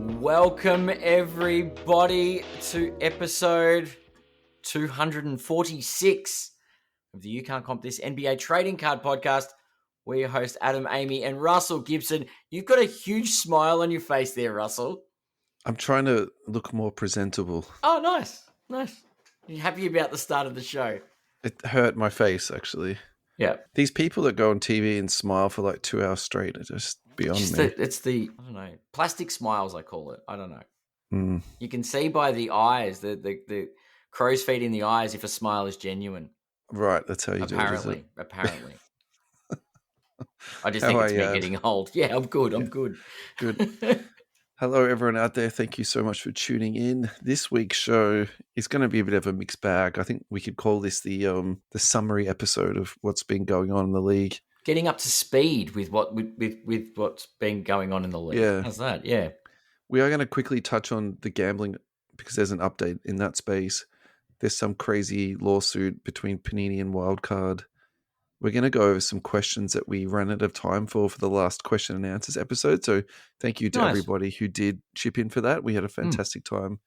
Welcome everybody to episode 246 of the You Can't Comp This NBA Trading Card Podcast. We're your hosts, Adam, Amy, and Russell Gibson. You've got a huge smile on your face there, Russell. I'm trying to look more presentable. Oh, nice. You happy about the start of the show? It hurt my face, actually. Yeah. These people that go on TV and smile for like 2 hours straight are just beyond me. It's the, I don't know, plastic smiles, I call it. I don't know. Mm. You can see by the eyes, the crow's feet in the eyes, if a smile is genuine. Right, that's how you do it, is it? Apparently. I just think it's me getting old. Yeah, I'm good. Good. Hello, everyone out there. Thank you so much for tuning in. This week's show is going to be a bit of a mixed bag. I think we could call this the summary episode of what's been going on in the league. Getting up to speed with what's been going on in the league. Yeah. How's that? Yeah. We are going to quickly touch on the gambling because there's an update in that space. There's some crazy lawsuit between Panini and Wildcard. We're going to go over some questions that we ran out of time for the last question and answers episode. So thank you to everybody who did chip in for that. We had a fantastic time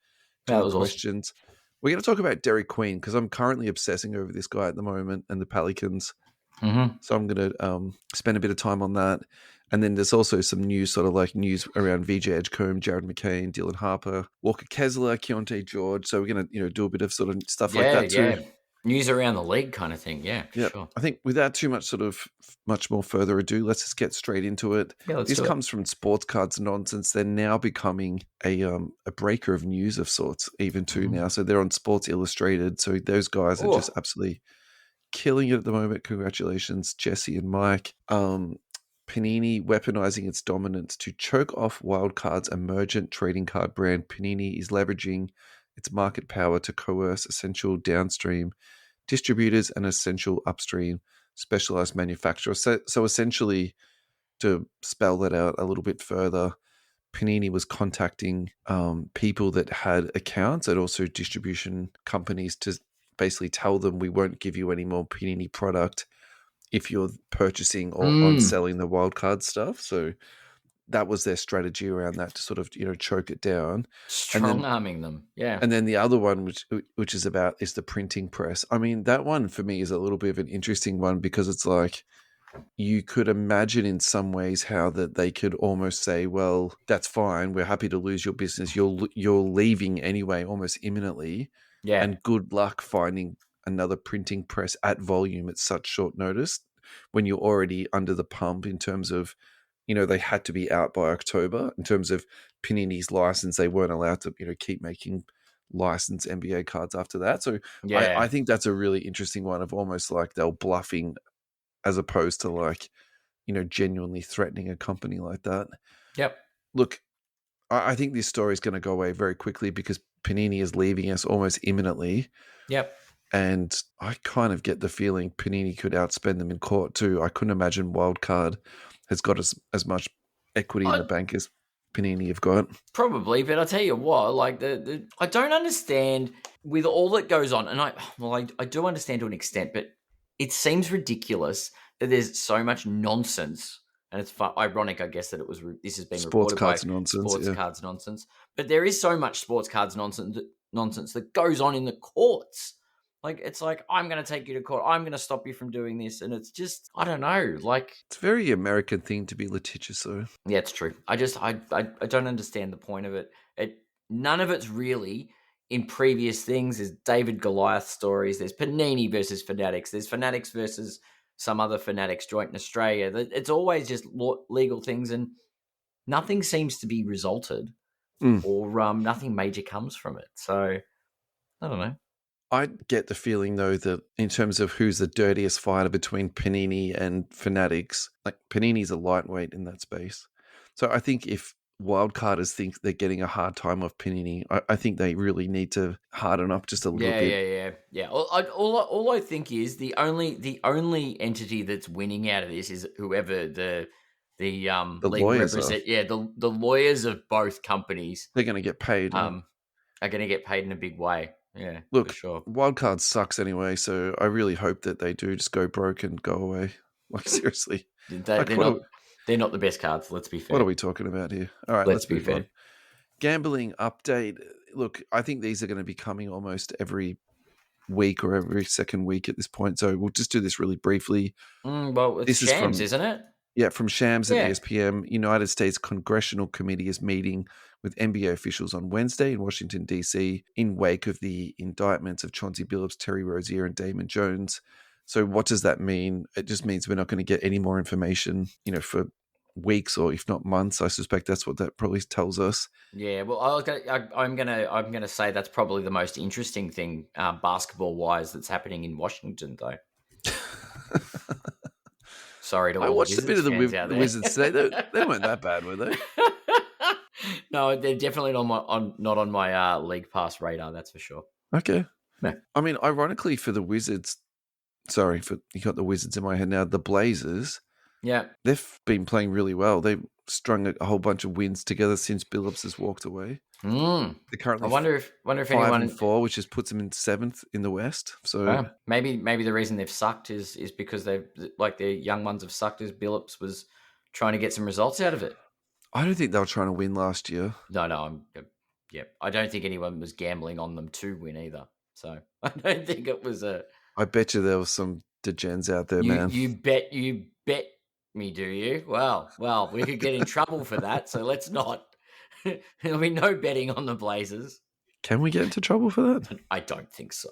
doing questions. Awesome. We're going to talk about Derek Queen because I'm currently obsessing over this guy at the moment and the Pelicans. Mm-hmm. So I'm going to spend a bit of time on that. And then there's also some news, sort of like news around Vijay Edgecombe, Jared McCain, Dylan Harper, Walker Kessler, Keontae George. So we're going to do a bit of sort of stuff like that too. Yeah. News around the league kind of thing. Yeah, sure. I think without too much much more further ado, let's just get straight into it. Yeah, this comes from Sports Cards Nonsense. They're now becoming a breaker of news of sorts, even too now. So they're on Sports Illustrated. So those guys are just absolutely killing it at the moment. Congratulations, Jesse and Mike. Panini weaponizing its dominance to choke off Wildcard's emergent trading card brand. Panini is leveraging its market power to coerce essential downstream distributors and essential upstream specialized manufacturers. So essentially, to spell that out a little bit further, Panini was contacting people that had accounts and also distribution companies to basically tell them we won't give you any more Panini product if you're purchasing or on selling the Wildcard stuff. So that was their strategy around that, to sort of, choke it down. Strong-arming them, yeah. And then the other one, which is the printing press. I mean, that one for me is a little bit of an interesting one because it's like you could imagine in some ways how that they could almost say, well, that's fine. We're happy to lose your business. You're leaving anyway, almost imminently. Yeah. And good luck finding another printing press at volume at such short notice when you're already under the pump in terms of, they had to be out by October. In terms of Panini's license, they weren't allowed to, keep making licensed NBA cards after that. So I think that's a really interesting one of almost like they're bluffing as opposed to like, genuinely threatening a company like that. Yep. Look, I think this story is going to go away very quickly because Panini is leaving us almost imminently. Yep. And I kind of get the feeling Panini could outspend them in court too. I couldn't imagine Wildcard has got as much equity in the bank as Panini have got. Probably, but I'll tell you what, like I don't understand with all that goes on, and I do understand to an extent, but it seems ridiculous that there's so much nonsense, and it's ironic, I guess, that this has been sports reported cards by nonsense, sports cards nonsense, but there is so much sports cards nonsense that goes on in the courts. Like, it's like, I'm going to take you to court. I'm going to stop you from doing this. And it's just, I don't know. Like, it's a very American thing to be litigious, though. Yeah, it's true. I don't understand the point of it. None of it's really in previous things. There's David Goliath stories. There's Panini versus Fanatics. There's Fanatics versus some other Fanatics joint in Australia. It's always just legal things, and nothing seems to be resulted or nothing major comes from it. So, I don't know. I get the feeling, though, that in terms of who's the dirtiest fighter between Panini and Fanatics, like Panini's a lightweight in that space. So I think if Wildcarders think they're getting a hard time off Panini, I think they really need to harden up just a little bit. Yeah. All I think is the only entity that's winning out of this is whoever the lawyers are. Yeah, the lawyers of both companies. They're going to get paid. Are going to get paid in a big way. Yeah, look, for sure. Wildcard sucks anyway, so I really hope that they do just go broke and go away. Like, seriously. They're not the best cards, let's be fair. What are we talking about here? All right, let's be fair. Gambling update. Look, I think these are going to be coming almost every week or every second week at this point. So we'll just do this really briefly. Well, it's This is Shams, from isn't it? from Shams and Yeah. ESPN. United States Congressional Committee is meeting with NBA officials on Wednesday in Washington, D.C. in wake of the indictments of Chauncey Billups, Terry Rozier, and Damon Jones. So what does that mean? It just means we're not going to get any more information, for weeks or if not months. I suspect that's what that probably tells us. Yeah, well, I'm gonna say that's probably the most interesting thing basketball wise that's happening in Washington, though. Sorry to I all watched the a bit of Wizards fans out the there. Wizards today. They weren't that bad, were they? No, they're definitely not on my league pass radar. That's for sure. Okay. Yeah. I mean, ironically for the Wizards, you got the Wizards in my head now. The Blazers, Yeah, they've been playing really well. They've strung a whole bunch of wins together since Billups has walked away. They're currently I wonder if 5-4, which just puts them in 7th in the West. So maybe the reason they've sucked is because they've their young ones have sucked as Billups was trying to get some results out of it. I don't think they were trying to win last year. No, I don't think anyone was gambling on them to win either. So I don't think it was a. I bet you there was some degens out there, man. You bet me, do you? Well, we could get in trouble for that, so let's not. There'll be no betting on the Blazers. Can we get into trouble for that? I don't think so.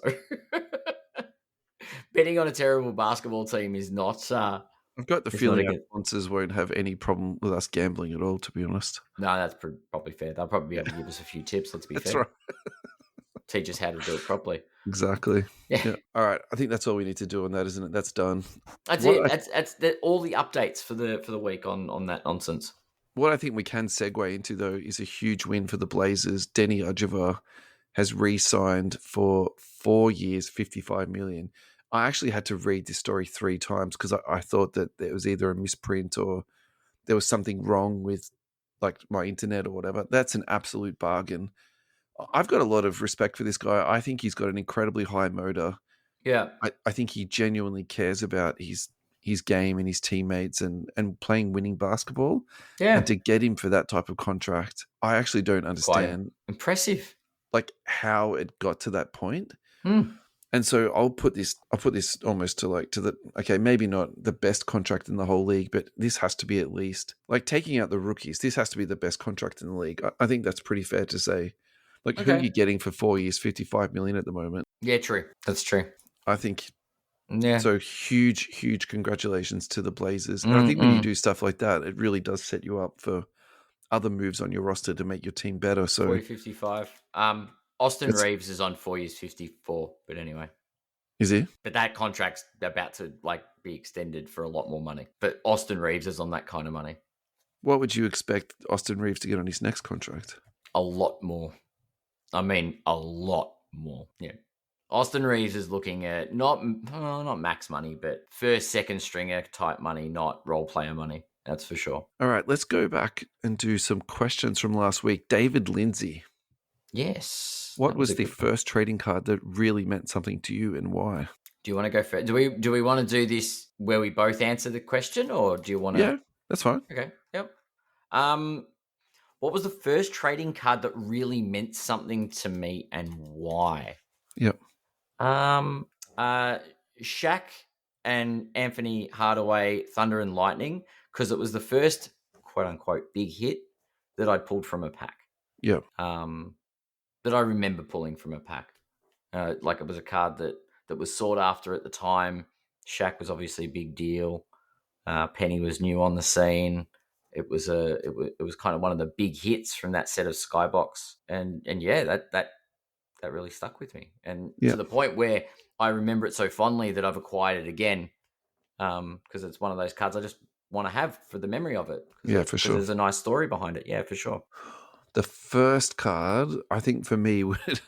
Betting on a terrible basketball team is not. I've got the feeling our sponsors won't have any problem with us gambling at all, to be honest. No, that's probably fair. They'll probably be able to give us a few tips, let's be fair. That's right. Teach us how to do it properly. Exactly. Yeah. All right. I think that's all we need to do on that, isn't it? That's done. That's it. That's all the updates for the week on that nonsense. What I think we can segue into, though, is a huge win for the Blazers. Denny Adjava has re-signed for 4 years, $55 million. I actually had to read this story 3 times because I thought that there was either a misprint or there was something wrong with my internet or whatever. That's an absolute bargain. I've got a lot of respect for this guy. I think he's got an incredibly high motor. Yeah. I think he genuinely cares about his game and his teammates and playing winning basketball. Yeah. And to get him for that type of contract, I actually don't understand. Quite impressive. How it got to that point. And so I'll put this almost to maybe not the best contract in the whole league, but this has to be at least, taking out the rookies, this has to be the best contract in the league. I think that's pretty fair to say. Who are you getting for 4 years, $55 million at the moment? Yeah, true. That's true. I think. Yeah. So huge congratulations to the Blazers. And I think when you do stuff like that, it really does set you up for other moves on your roster to make your team better. So 40-55. Austin Reeves is on 4 years, 54. But anyway, is he? But that contract's about to be extended for a lot more money. But Austin Reeves is on that kind of money. What would you expect Austin Reeves to get on his next contract? A lot more. I mean, a lot more. Yeah. Austin Reeves is looking at not max money, but first, second stringer type money, not role player money. That's for sure. All right, let's go back and do some questions from last week. David Lindsay. Yes. What was the first trading card that really meant something to you and why? Do you want to go first? Do we want to do this where we both answer the question, or do you want to? Yeah, that's fine. Okay. Yep. What was the first trading card that really meant something to me and why? Yep. Shaq and Anthony Hardaway, Thunder and Lightning, because it was the first quote unquote big hit that I pulled from a pack. Yep. That I remember pulling from a pack. It was a card that was sought after at the time. Shaq was obviously a big deal. Penny was new on the scene. It was kind of one of the big hits from that set of Skybox, and yeah, that really stuck with me, and to the point where I remember it so fondly that I've acquired it again, because it's one of those cards I just want to have for the memory of it. Yeah, for sure. There's a nice story behind it. Yeah, for sure. The first card, I think for me, would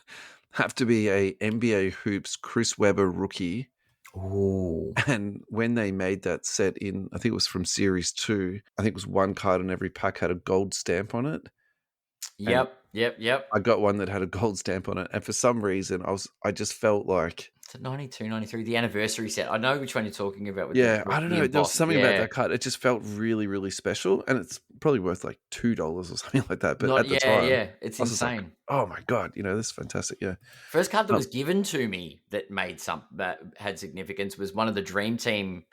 have to be a NBA Hoops Chris Webber rookie. Ooh. And when they made that set in, I think it was from Series 2, I think it was one card in every pack had a gold stamp on it. Yep. I got one that had a gold stamp on it. And for some reason, I just felt like Is it 92, 93? The anniversary set. I know which one you're talking about with Yeah, the I don't the know. There was embossed. something about Yeah. that card. It just felt really, really special, and it's probably worth like $2 or something like that. But Not at the time, yeah. It's I was just like, insane. "Oh my god, this is fantastic!" Yeah. First card that Um, was given to me that made that had significance was one of the Dream Team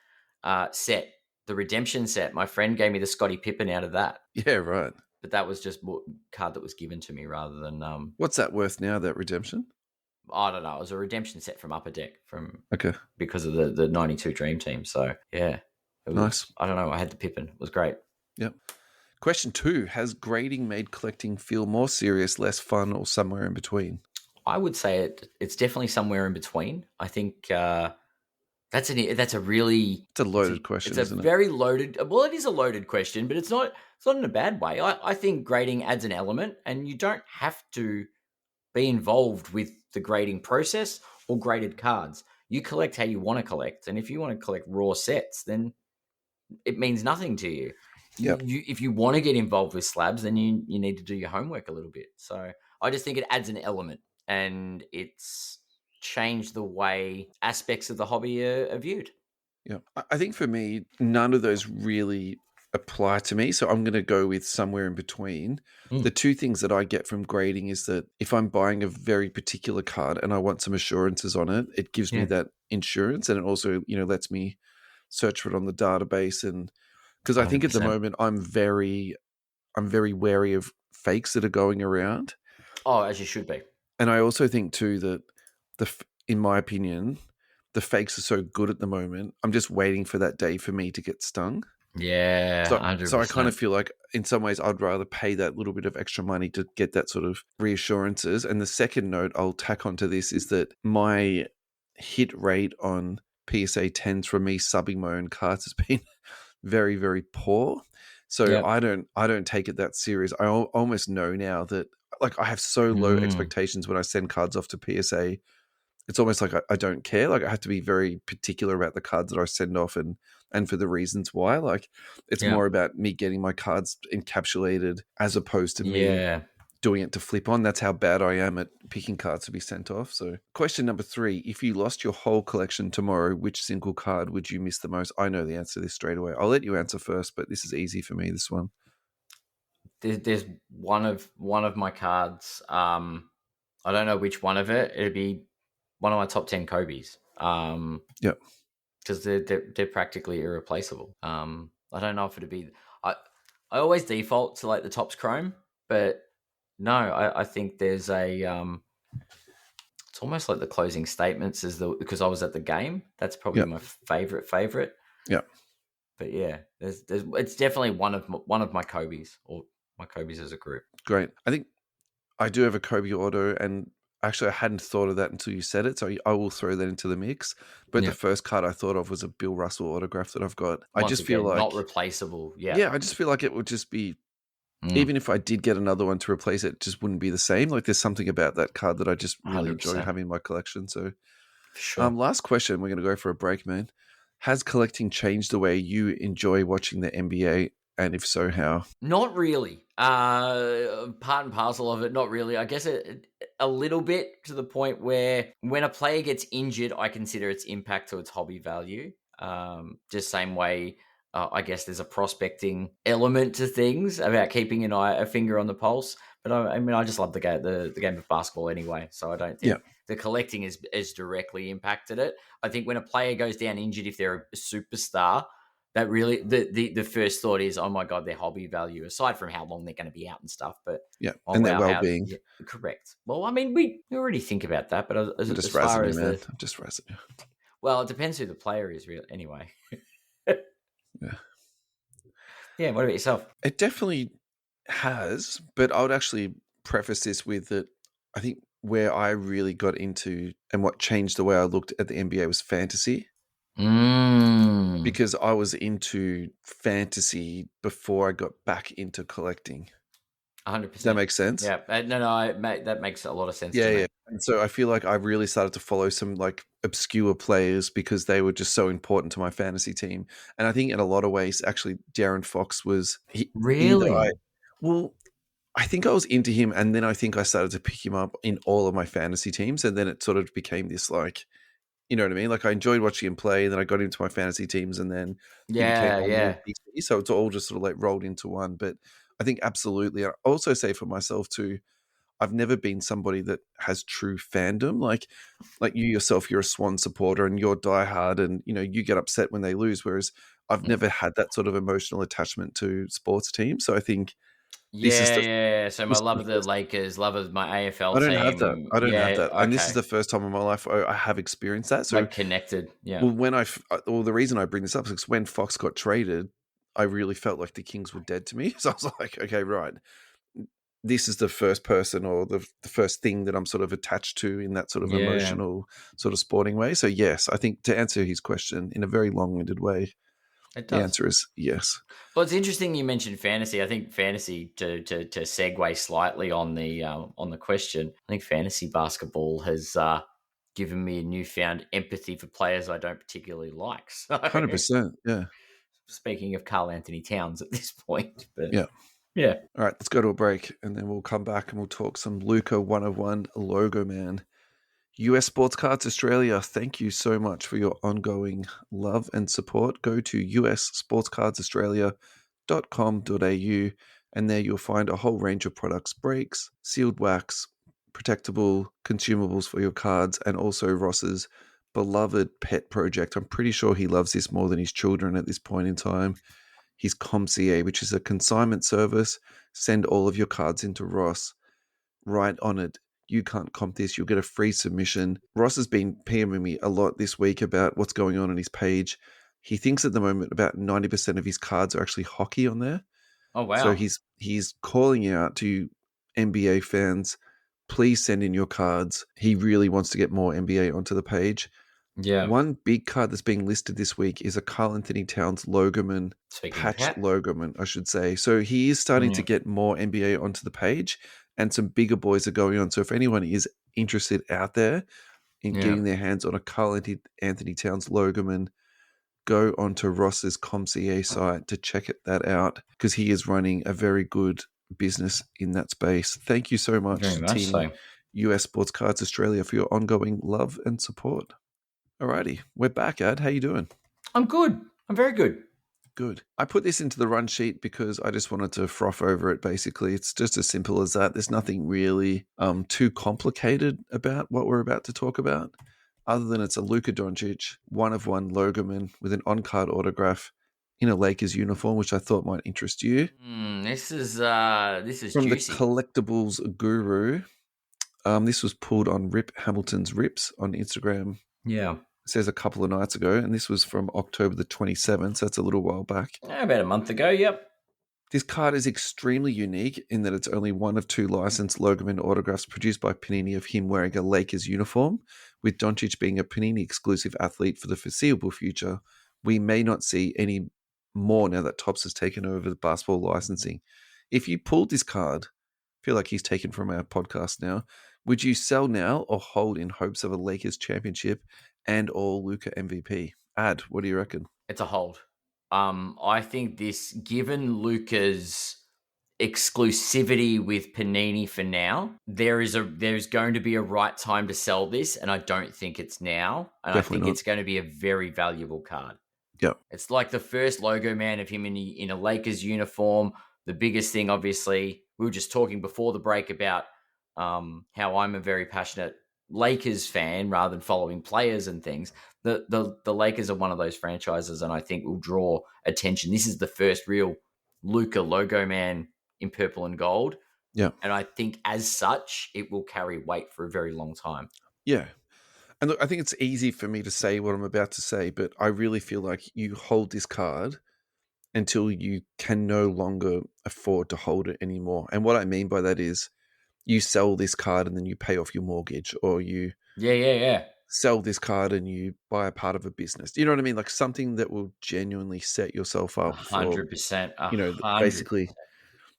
set, the Redemption set. My friend gave me the Scottie Pippen out of that, yeah, right. but that was just a card that was given to me rather than What's that worth now? That redemption? I don't know. It was a Redemption set from Upper Deck Okay, because of the 92 Dream Team. So yeah, it was. nice. I don't know. I had the Pippen. It was great. Yep. Question 2: has grading made collecting feel more serious, less fun, or somewhere in between? I would say it's definitely somewhere in between. I think that's a really It's a loaded question, it's a isn't it? very loaded. Well, it is a loaded question, but it's not in a bad way. I think grading adds an element, and you don't have to be involved with the grading process or graded cards. You collect how you want to collect, and if you want to collect raw sets, then it means nothing to you. Yep. If you want to get involved with slabs, then you need to do your homework a little bit. So I just think it adds an element, and it's changed the way aspects of the hobby are viewed. Yeah. I think for me, none of those really apply to me. So I'm going to go with somewhere in between. The two things that I get from grading is that if I'm buying a very particular card and I want some assurances on it, it gives me that insurance, and it also, lets me search for it on the database. And because I think at the 100%. moment I'm very wary of fakes that are going around. Oh, as you should be. And I also think too that in my opinion, the fakes are so good at the moment. I'm just waiting for that day for me to get stung. Yeah, So 100%. I kind of feel like in some ways I'd rather pay that little bit of extra money to get that sort of reassurances. And the second note I'll tack onto this is that my hit rate on PSA 10s from me subbing my own cards has been very, very poor. So I don't take it that serious. I almost know now that I have so low expectations when I send cards off to PSA. It's almost like I don't care. I have to be very particular about the cards that I send off and for the reasons why. It's more about me getting my cards encapsulated as opposed to me doing it to flip on. That's how bad I am at picking cards to be sent off. So question number 3, if you lost your whole collection tomorrow, which single card would you miss the most? I know the answer to this straight away. I'll let you answer first, but this is easy for me, this one. There's one of my cards. I don't know which one of it. It'd be one of my top 10 Kobe's. Yep. Because they're practically irreplaceable. I don't know if it'd be. I always default to the Topps Chrome, but no, I think there's a. It's almost like the closing statements because I was at the game. That's probably my favorite. Yeah. But yeah, there's it's definitely one of my Kobe's or my Kobe's as a group. Great. I think I do have a Kobe auto, and actually I hadn't thought of that until you said it, so I will throw that into the mix. But the first card I thought of was a Bill Russell autograph that I've got. I just feel like not replaceable. Yeah, I just feel like it would just be even if I did get another one to replace it, it just wouldn't be the same. There's something about that card that I just really 100%. enjoy having in my collection. So sure. Last question, we're going to go for a break, man. Has collecting changed the way you enjoy watching the NBA? And if so, how? Not really. Part and parcel of it, not really. I guess a little bit to the point where when a player gets injured, I consider its impact to its hobby value. Just same way, I guess there's a prospecting element to things about keeping a finger on the pulse. But I just love the game of basketball anyway. So I don't think the collecting is directly impacted it. I think when a player goes down injured, if they're a superstar, that really the first thought is, oh my God, their hobby value, aside from how long they're going to be out and stuff. But and their well-being. Correct. Well, I mean, we already think about that, but as far as I'm just razzing you. Well, it depends who the player is, really. Anyway. Yeah. What about yourself? It definitely has, but I would actually preface this with that. I think where I really got into and what changed the way I looked at the NBA was fantasy. Because I was into fantasy before I got back into collecting. 100%. Does that make sense? Yeah. That makes a lot of sense to me. Yeah. And so I feel like I really started to follow some obscure players because they were just so important to my fantasy team. And I think in a lot of ways, actually, Darren Fox was... Really? I think I was into him, and then I think I started to pick him up in all of my fantasy teams, and then it sort of became this You know what I mean? Like I enjoyed watching him play, and then I got into my fantasy teams, and then he became Yeah, more yeah. PC. So it's all just sort of like rolled into one. But I think absolutely. I also say for myself too, I've never been somebody that has true fandom. Like you yourself, you're a Swan supporter and you're diehard, and you get upset when they lose. Whereas I've never had that sort of emotional attachment to sports teams. So I think this is Yeah, the yeah. So my this is love the of the first. Lakers, love of my AFL I don't have that. team. I don't have Yeah, that, and this is okay. the first time in my life I have experienced that. So, Like connected. Yeah. well, the reason I bring this up is because when Fox got traded, I really felt like the Kings were dead to me. So I was like, okay, right, this is the first person or the first thing that I'm sort of attached to in that sort of Yeah. emotional sort of sporting way. So yes, I think to answer his question in a very long-winded way, It the does. answer is yes. Well, it's interesting you mentioned fantasy. I think fantasy to segue slightly on the question. I think fantasy basketball has given me a newfound empathy for players I don't particularly like. So, 100%. Yeah. speaking of Carl Anthony Towns at this point, but Yeah. yeah, All right, let's go to a break and then we'll come back and we'll talk some Luka 101 LogoMan. US Sports Cards Australia, thank you so much for your ongoing love and support. Go to ussportscardsaustralia.com.au and there you'll find a whole range of products, breaks, sealed wax, protectable consumables for your cards, and also Ross's beloved pet project. I'm pretty sure he loves this more than his children at this point in time. His ComCA, which is a consignment service. Send all of your cards into Ross. Write on it, you can't comp this, you'll get a free submission. Ross has been PMing me a lot this week about what's going on his page. He thinks at the moment about 90% of his cards are actually hockey on there. oh So wow, he's calling out to NBA fans, please send in your cards. He really wants to get more NBA onto the page. yeah. One big card that's being listed this week is a Karl Anthony Towns Logomen, Speaking of patched cat, Logomen, I should say. So he is starting to yeah, get more NBA onto the page, and some bigger boys are going on. So if anyone is interested out there in yeah. getting their hands on a Karl Anthony Towns Logomen, go onto Ross's ComCA site to check that out because he is running a very good business in that space. Thank you so Very much, much Team so. US Sports Cards Australia, for your ongoing love and support. Alrighty, we're back, Ad. How you doing? I'm good. I'm very good. Good. I put this into the run sheet because I just wanted to froth over it, basically. It's just as simple as that. There's nothing really too complicated about what we're about to talk about, other than it's a Luka Doncic, one-of-one Logoman with an on-card autograph in a Lakers uniform, which I thought might interest you. This is From the juicy. collectibles guru, this was pulled on Rip Hamilton's Rips on Instagram. Yeah. It says a couple of nights ago, and this was from October the 27th, so that's a little while back. About a month ago. Yep. This card is extremely unique in that it's only one of two licensed Logoman autographs produced by Panini of him wearing a Lakers uniform, with Doncic being a Panini exclusive athlete for the foreseeable future. We may not see any more now that Topps has taken over the basketball licensing. If you pulled this card, I feel like he's taken from our podcast now, would you sell now or hold in hopes of a Lakers championship and all Luka MVP? Ad, what do you reckon? It's a hold. I think this, given Luca's exclusivity with Panini for now, there's going to be a right time to sell this, and I don't think it's now. And I Definitely think not. it's going to be a very valuable card. Yeah. It's like the first logo man of him in a Lakers uniform. The biggest thing, obviously, we were just talking before the break about how I'm a very passionate Lakers fan rather than following players and things. The Lakers are one of those franchises, and I think will draw attention. This is the first real Luka logo man in purple and gold. Yeah. And I think as such, it will carry weight for a very long time. Yeah. And look, I think it's easy for me to say what I'm about to say, but I really feel like you hold this card until you can no longer afford to hold it anymore. And what I mean by that is you sell this card and then you pay off your mortgage, or you Yeah. sell this card and you buy a part of a business. You know what I mean? Like something that will genuinely set yourself up for, 100%. basically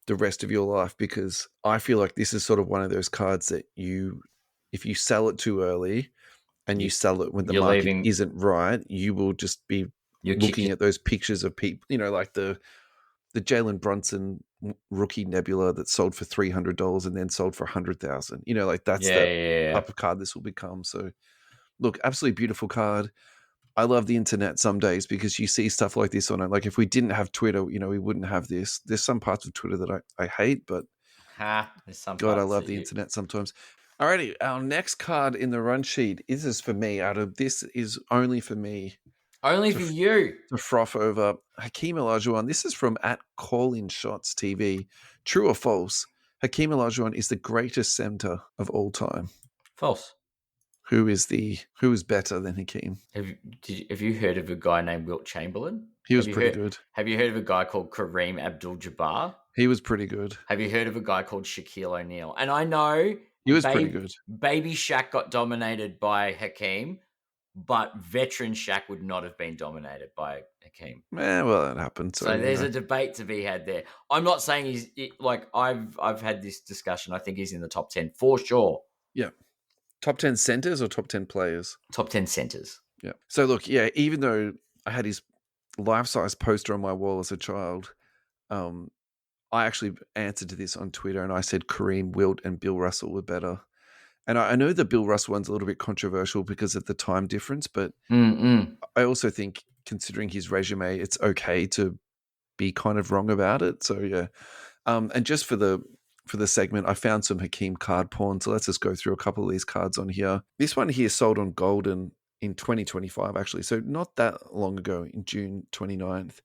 the rest of your life, because I feel like this is sort of one of those cards that if you sell it too early and you sell it when the You're market leaving. isn't right, you will just be You're looking at those pictures of people, like the Jalen Brunson rookie Nebula that sold for $300 and then sold for $100,000. Like that's the Yeah. type of card this will become. So look, absolutely beautiful card. I love the internet some days because you see stuff like this on it. Like if we didn't have Twitter, we wouldn't have this. There's some parts of Twitter that I hate, but There's some God, I parts love that the you... internet sometimes. Alrighty, our next card in the run sheet is for me. This is only for me Only for you. to froth over. Hakeem Olajuwon. This is from at Call-In Shots TV. True or false? Hakeem Olajuwon is the greatest center of all time. False. Who is better than Hakeem? Have you heard of a guy named Wilt Chamberlain? He was pretty good. Have you heard of a guy called Kareem Abdul-Jabbar? He was pretty good. Have you heard of a guy called Shaquille O'Neal? And I know he was pretty good. Baby Shaq got dominated by Hakeem, but veteran Shaq would not have been dominated by Hakeem. Well, that happened. So there's a debate to be had there. I'm not saying I've had this discussion. I think he's in the top 10 for sure. Yeah. Top 10 centers or top 10 players? Top 10 centers. Yeah. So look, yeah, even though I had his life-size poster on my wall as a child, I actually answered to this on Twitter and I said Kareem, Wilt, and Bill Russell were better. And I know the Bill Russell one's a little bit controversial because of the time difference, but I also think considering his resume, it's okay to be kind of wrong about it. So yeah. And just for the segment, I found some Hakeem card porn. So let's just go through a couple of these cards on here. This one here sold on Golden in 2025, actually. So not that long ago, in June 29th.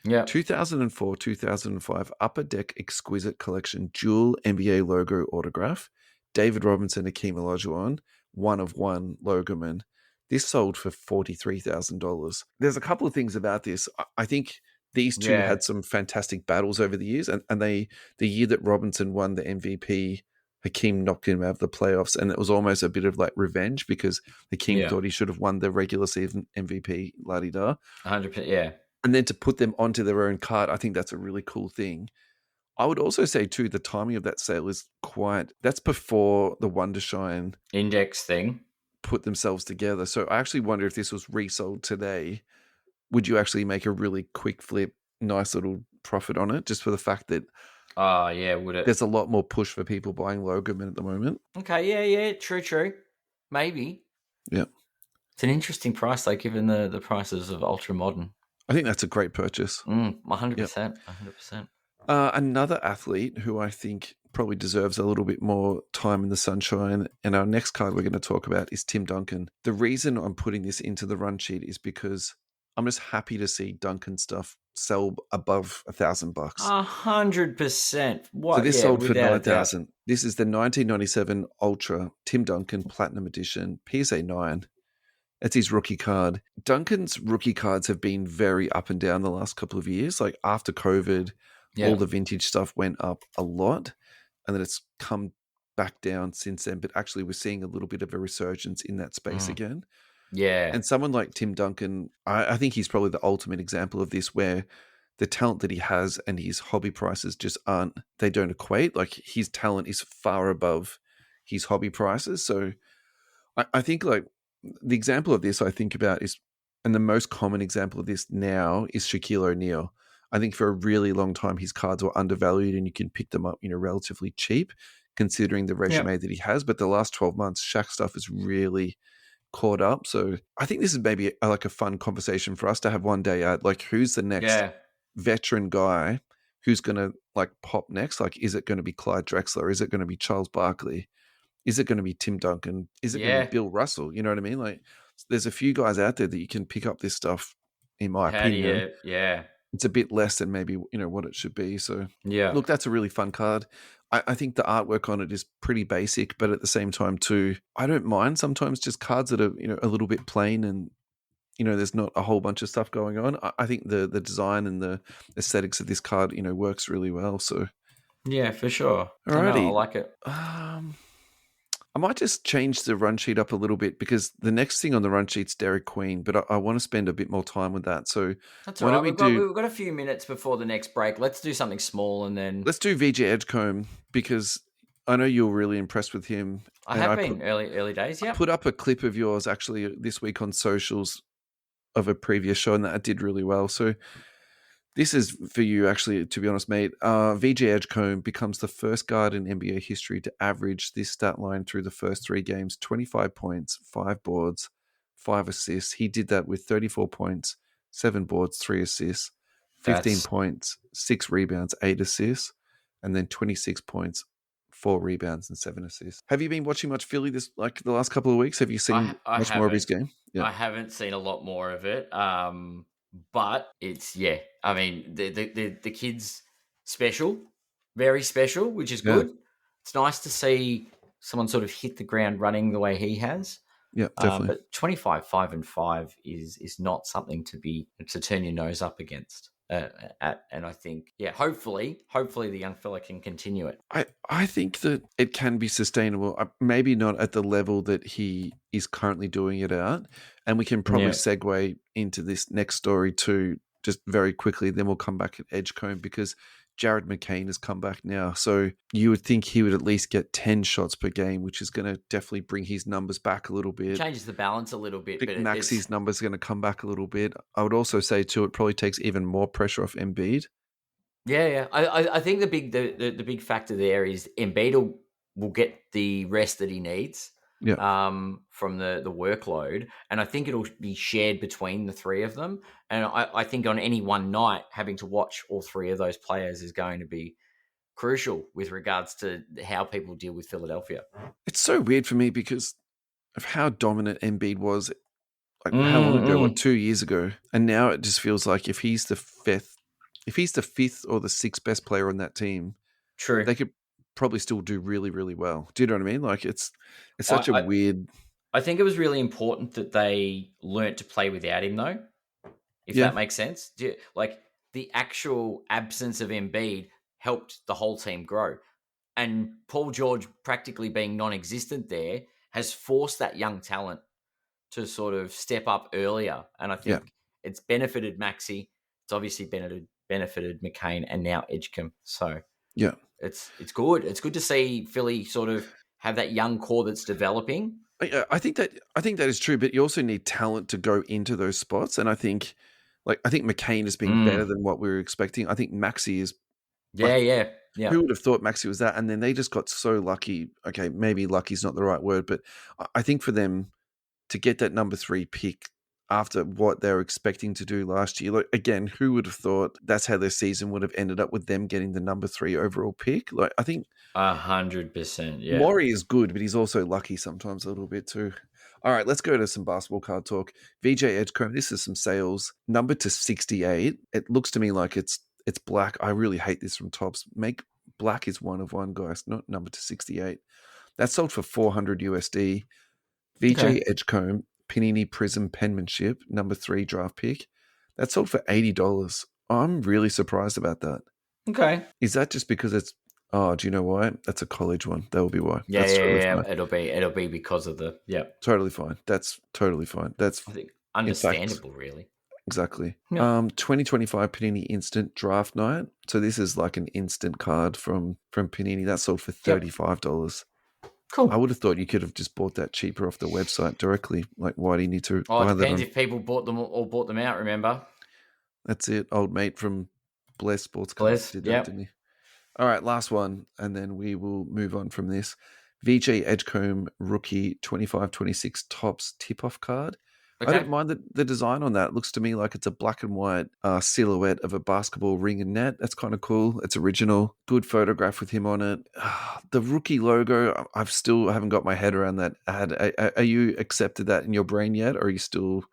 Yeah. 2004, 2005 Upper Deck Exquisite Collection dual NBA logo autograph. David Robinson, Hakeem Olajuwon, 1 of 1 Logomen. This sold for $43,000. There's a couple of things about this. I think these two had some fantastic battles over the years, and the year that Robinson won the MVP, Hakeem knocked him out of the playoffs, and it was almost a bit of like revenge because Hakeem thought he should have won the regular season MVP, la-di-da. 100%, yeah. And then to put them onto their own card, I think that's a really cool thing. I would also say, too, the timing of that sale is that's before the Wondershine Index thing put themselves together. So I actually wonder if this was resold today, would you actually make a really quick flip, nice little profit on it, just for the fact that would it? There's a lot more push for people buying Logomen at the moment. Okay, yeah, true. Maybe. Yeah. It's an interesting price, though, given the prices of Ultra Modern. I think that's a great purchase. 100%. Yep. 100%. Another athlete who I think probably deserves a little bit more time in the sunshine, and our next card we're going to talk about is Tim Duncan. The reason I'm putting this into the run sheet is because I'm just happy to see Duncan stuff sell above $1,000. 100%. So this sold for $9,000. This is the 1997 Ultra Tim Duncan Platinum Edition PSA 9. That's his rookie card. Duncan's rookie cards have been very up and down the last couple of years. Like after COVID, all the vintage stuff went up a lot, and then it's come back down since then. But actually, we're seeing a little bit of a resurgence in that space again. Yeah. And someone like Tim Duncan, I think he's probably the ultimate example of this, where the talent that he has and his hobby prices just they don't equate. Like his talent is far above his hobby prices. So I think like the example of this I think about is, and the most common example of this now is Shaquille O'Neal. I think for a really long time his cards were undervalued and you can pick them up, relatively cheap considering the resume that he has. But the last 12 months, Shaq stuff has really caught up. So I think this is maybe like a fun conversation for us to have one day at, like, who's the next veteran guy who's going to like pop next? Like, is it going to be Clyde Drexler? Is it going to be Charles Barkley? Is it going to be Tim Duncan? Is it going to be Bill Russell? You know what I mean? Like, there's a few guys out there that you can pick up this stuff, in my opinion. It's a bit less than maybe, what it should be. So, look, that's a really fun card. I think the artwork on it is pretty basic, but at the same time, too, I don't mind sometimes just cards that are, a little bit plain and, there's not a whole bunch of stuff going on. I think the design and the aesthetics of this card, works really well. So, yeah, for sure. Alrighty. I like it. I might just change the run sheet up a little bit because the next thing on the run sheet's Derek Queen, but I want to spend a bit more time with that. So that's all right. We've got a few minutes before the next break. Let's do something small and then let's do Vijay Edgecombe because I know you're really impressed with him. I have been early days. Yeah, I put up a clip of yours actually this week on socials of a previous show, and that did really well. So This is for you, actually, to be honest, mate. Vijay Edgecombe becomes the first guard in NBA history to average this stat line through the first 3 games: 25 points, 5 boards, 5 assists. He did that with 34 points, 7 boards, 3 assists, 15 That's points, 6 rebounds, 8 assists, and then 26 points, 4 rebounds, and 7 assists. Have you been watching much Philly the last couple of weeks? Have you seen I much more of his haven't. game? Yeah. I haven't seen a lot more of it. But it's I mean, the kid's special, very special, which is Yeah. good. It's nice to see someone sort of hit the ground running the way he has. Yeah, definitely. But 25, 5 and 5 is not something to turn your nose up against. And I think, hopefully the young fella can continue it. I think that it can be sustainable, maybe not at the level that he is currently doing it at. And we can probably segue into this next story too, just very quickly. Then we'll come back at Edgecombe because Jared McCain has come back now. So you would think he would at least get 10 shots per game, which is going to definitely bring his numbers back a little bit. Changes the balance a little bit. I think Maxi's numbers are going to come back a little bit. I would also say too, it probably takes even more pressure off Embiid. Yeah. I think the big factor there is Embiid will get the rest that he needs. Yeah. From the workload, and I think it'll be shared between the three of them. And I think on any one night, having to watch all three of those players is going to be crucial with regards to how people deal with Philadelphia. It's so weird for me because of how dominant Embiid was. Like how long ago? What, 2 years ago? And now it just feels like if he's the fifth or the sixth best player on that team, true, they could probably still do really, really well. Do you know what I mean? Like it's such a weird. I think it was really important that they learnt to play without him, though. If that makes sense, like the actual absence of Embiid helped the whole team grow, and Paul George practically being non-existent there has forced that young talent to sort of step up earlier. And I think it's benefited Maxi. It's obviously benefited McCain and now Edgecombe. So it's good. It's good to see Philly sort of have that young core that's developing. I think that is true, but you also need talent to go into those spots. And I think McCain has been better than what we were expecting. I think Maxi is. Yeah. Who would have thought Maxi was that? And then they just got so lucky. Okay, maybe lucky is not the right word, but I think for them to get that number 3 pick after what they were expecting to do last year, like again, who would have thought that's how their season would have ended up with them getting the number 3 overall pick? Like I think 100%. Yeah, Morey is good, but he's also lucky sometimes a little bit too. All right, let's go to some basketball card talk. Vijay Edgecombe, this is some sales. Number to 68. It looks to me like it's black. I really hate this from Topps. Make black is 1 of 1, guys, not number to 68. That's sold for $400 USD. Vijay Edgecombe, Panini Prism penmanship, number 3 draft pick. That's sold for $80. I'm really surprised about that. Okay. Is that just because it's? Oh, do you know why? That's a college one. That will be why. Yeah, That's totally yeah. fine. It'll be because of the Totally fine. That's totally fine. That's I think understandable, really. Exactly. Yeah. 2025 Panini Instant Draft Night. So this is like an instant card from Panini. That sold for $35. Cool. I would have thought you could have just bought that cheaper off the website directly. Like, why do you need to? Oh, it depends if people bought them out. Remember? That's it. Old mate from Bless Sports Cards did that, didn't he? All right, last one, and then we will move on from this. Vijay Edgecombe rookie 25-26 Topps tip-off card. Okay. I don't mind the design on that. It looks to me like it's a black and white silhouette of a basketball ring and net. That's kind of cool. It's original. Good photograph with him on it. The rookie logo, I haven't got my head around that ad. Are you accepted that in your brain yet, or are you still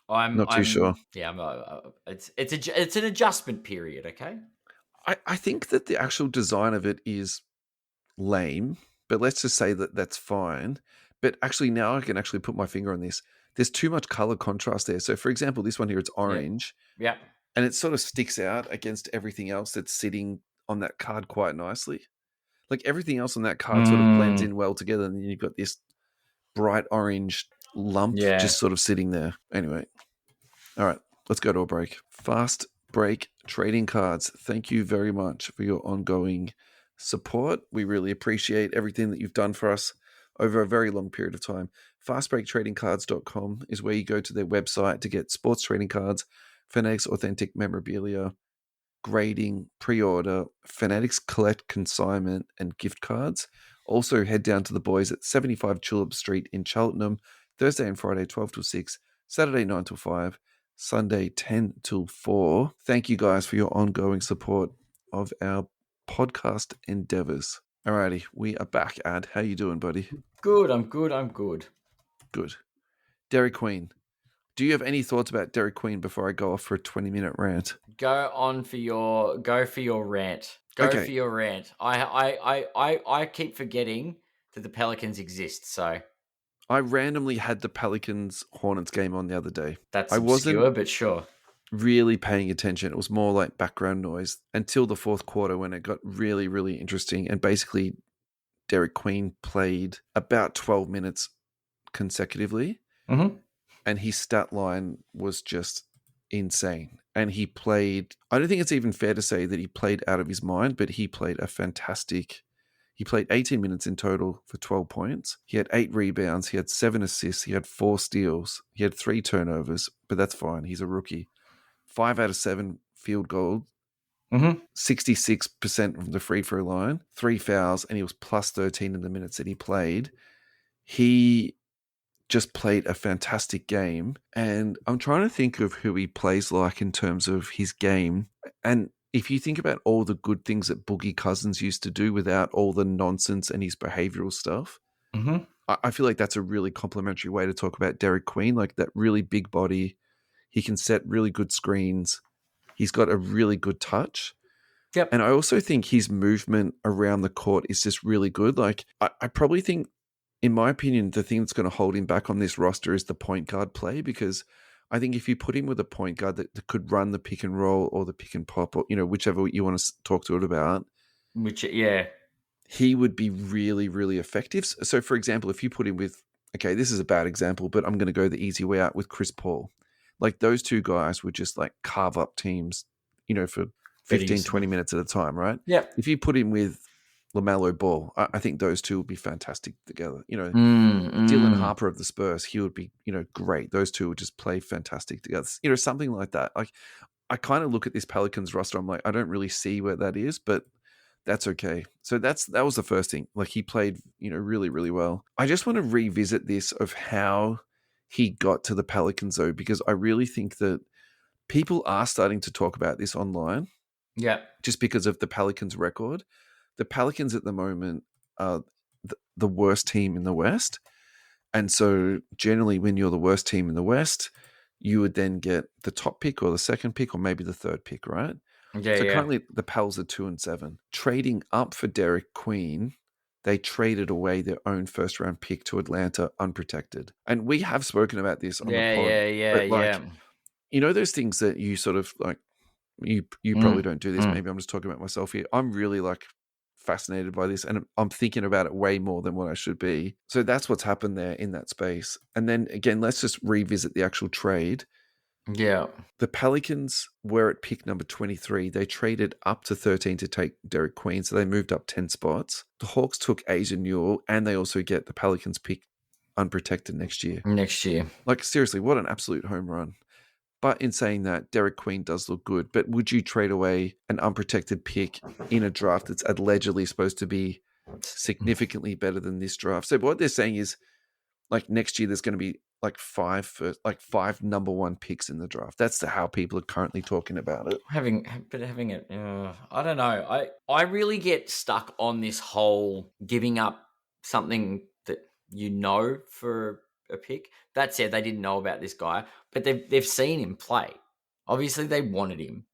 not too sure? Yeah, it's an adjustment period, okay? I think that the actual design of it is lame, but let's just say that that's fine. But actually now I can actually put my finger on this. There's too much color contrast there. So for example, this one here, it's orange. Yeah. And it sort of sticks out against everything else that's sitting on that card quite nicely. Like everything else on that card sort of blends in well together. And then you've got this bright orange lump just sort of sitting there. Anyway. All right, let's go to a break. Fast break trading cards. Thank you very much for your ongoing support. We really appreciate everything that you've done for us over a very long period of time. Fastbreaktradingcards.com is where you go to their website to get sports trading cards, Fanatics authentic memorabilia, grading, pre-order, Fanatics collect consignment and gift cards. Also head down to the boys at 75 Tulip Street in Cheltenham, Thursday and Friday 12 till 6, Saturday 9 till 5, Sunday 10 till 4. Thank you guys for your ongoing support of our podcast endeavors. Alrighty, we are back, Ad. How you doing, buddy? Good, I'm good. Good. Dairy Queen. Do you have any thoughts about Dairy Queen before I go off for a 20-minute rant? Go for your rant. Okay. For your rant. I keep forgetting that the Pelicans exist, so I randomly had the Pelicans Hornets game on the other day. that's I obscure, wasn't but sure. really paying attention. It was more like background noise until the fourth quarter when it got really, really interesting. And basically, Derek Queen played about 12 minutes consecutively. Mm-hmm. And his stat line was just insane. And he played, I don't think it's even fair to say that he played out of his mind, but he played he played 18 minutes in total for 12 points. He had 8 rebounds. He had 7 assists. He had 4 steals. He had 3 turnovers, but that's fine. He's a rookie. 5 out of 7 field goals. 66% from the free throw line, 3 fouls, and he was plus 13 in the minutes that he played. He just played a fantastic game. And I'm trying to think of who he plays like in terms of his game. And if you think about all the good things that Boogie Cousins used to do without all the nonsense and his behavioral stuff, I feel like that's a really complimentary way to talk about Derek Queen. Like that really big body. He can set really good screens. He's got a really good touch. Yep. And I also think his movement around the court is just really good. Like I probably think, in my opinion, the thing that's going to hold him back on this roster is the point guard play, because I think if you put him with a point guard that could run the pick and roll or the pick and pop, or whichever you want to talk to it about, he would be really, really effective. So, for example, if you put him with, okay, this is a bad example, but I'm going to go the easy way out with Chris Paul. Like those two guys would just like carve up teams, for 15, 20 minutes at a time, right? Yeah. If you put him with LaMelo Ball, I think those two would be fantastic together. Dylan Harper of the Spurs, he would be, great. Those two would just play fantastic together. Something like that. Like, I kind of look at this Pelicans roster, I'm like, I don't really see where that is, but that's okay. So that was the first thing. Like, he played, really, really well. I just want to revisit this of how he got to the Pelicans, though, because I really think that people are starting to talk about this online. Yeah. Just because of the Pelicans record. The Pelicans at the moment are the worst team in the West. And so generally when you're the worst team in the West, you would then get the top pick or the second pick or maybe the third pick, right? Yeah, so currently the Pels are 2-7. Trading up for Derek Queen, they traded away their own first round pick to Atlanta unprotected. And we have spoken about this on the pod. Yeah. Those things that you sort of like, you probably don't do this. Maybe I'm just talking about myself here. I'm really like fascinated by this and I'm thinking about it way more than what I should be. So that's what's happened there in that space. And then again, let's just revisit the actual trade. Yeah. The Pelicans were at pick number 23. They traded up to 13 to take Derek Queen. So they moved up 10 spots. The Hawks took Asia Newell and they also get the Pelicans pick unprotected next year. Like seriously, what an absolute home run. But in saying that, Derek Queen does look good. But would you trade away an unprotected pick in a draft that's allegedly supposed to be significantly better than this draft? So what they're saying is, like next year, there's going to be like five number 1 picks in the draft. That's how people are currently talking about it. Having it, I don't know. I really get stuck on this whole giving up something that for a pick. That said, they didn't know about this guy, but they've seen him play. Obviously, they wanted him.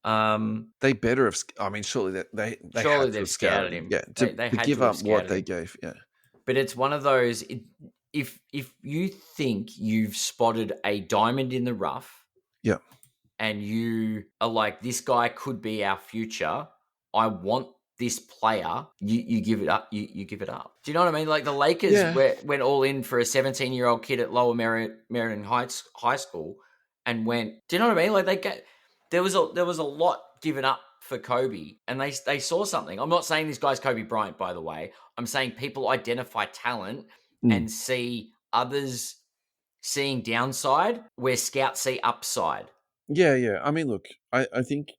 They better have. I mean, surely they've scouted him. Yeah, to give up what they gave. Yeah, but it's one of those. If you think you've spotted a diamond in the rough, yeah, and you are like, this guy could be our future. I want this player, you give it up. You give it up. Do you know what I mean? Like the Lakers went all in for a 17-year-old kid at Lower Merion High School, and went. Do you know what I mean? Like there was a lot given up for Kobe, and they saw something. I'm not saying this guy's Kobe Bryant, by the way. I'm saying people identify talent and see others seeing downside where scouts see upside. Yeah. I mean, look, I think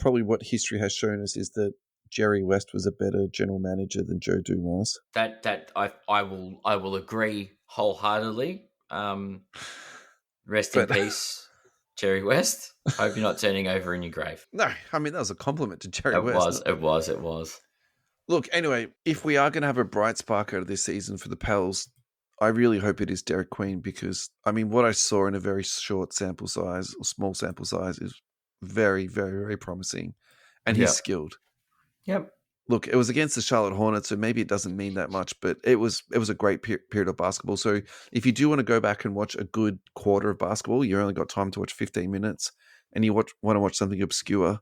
probably what history has shown us is that Jerry West was a better general manager than Joe Dumars. That I will agree wholeheartedly. Rest in peace, Jerry West. Hope you're not turning over in your grave. No, I mean, that was a compliment to Jerry It West. It was. Look, anyway, if we are going to have a bright spark out of this season for the Pels, I really hope it is Derek Queen because, I mean, what I saw in a very short sample size, or small sample size, is very, very, very promising. And he's skilled. Yep. Look, it was against the Charlotte Hornets, so maybe it doesn't mean that much, but it was a great period of basketball. So if you do want to go back and watch a good quarter of basketball, you only got time to watch 15 minutes, and you want to watch something obscure,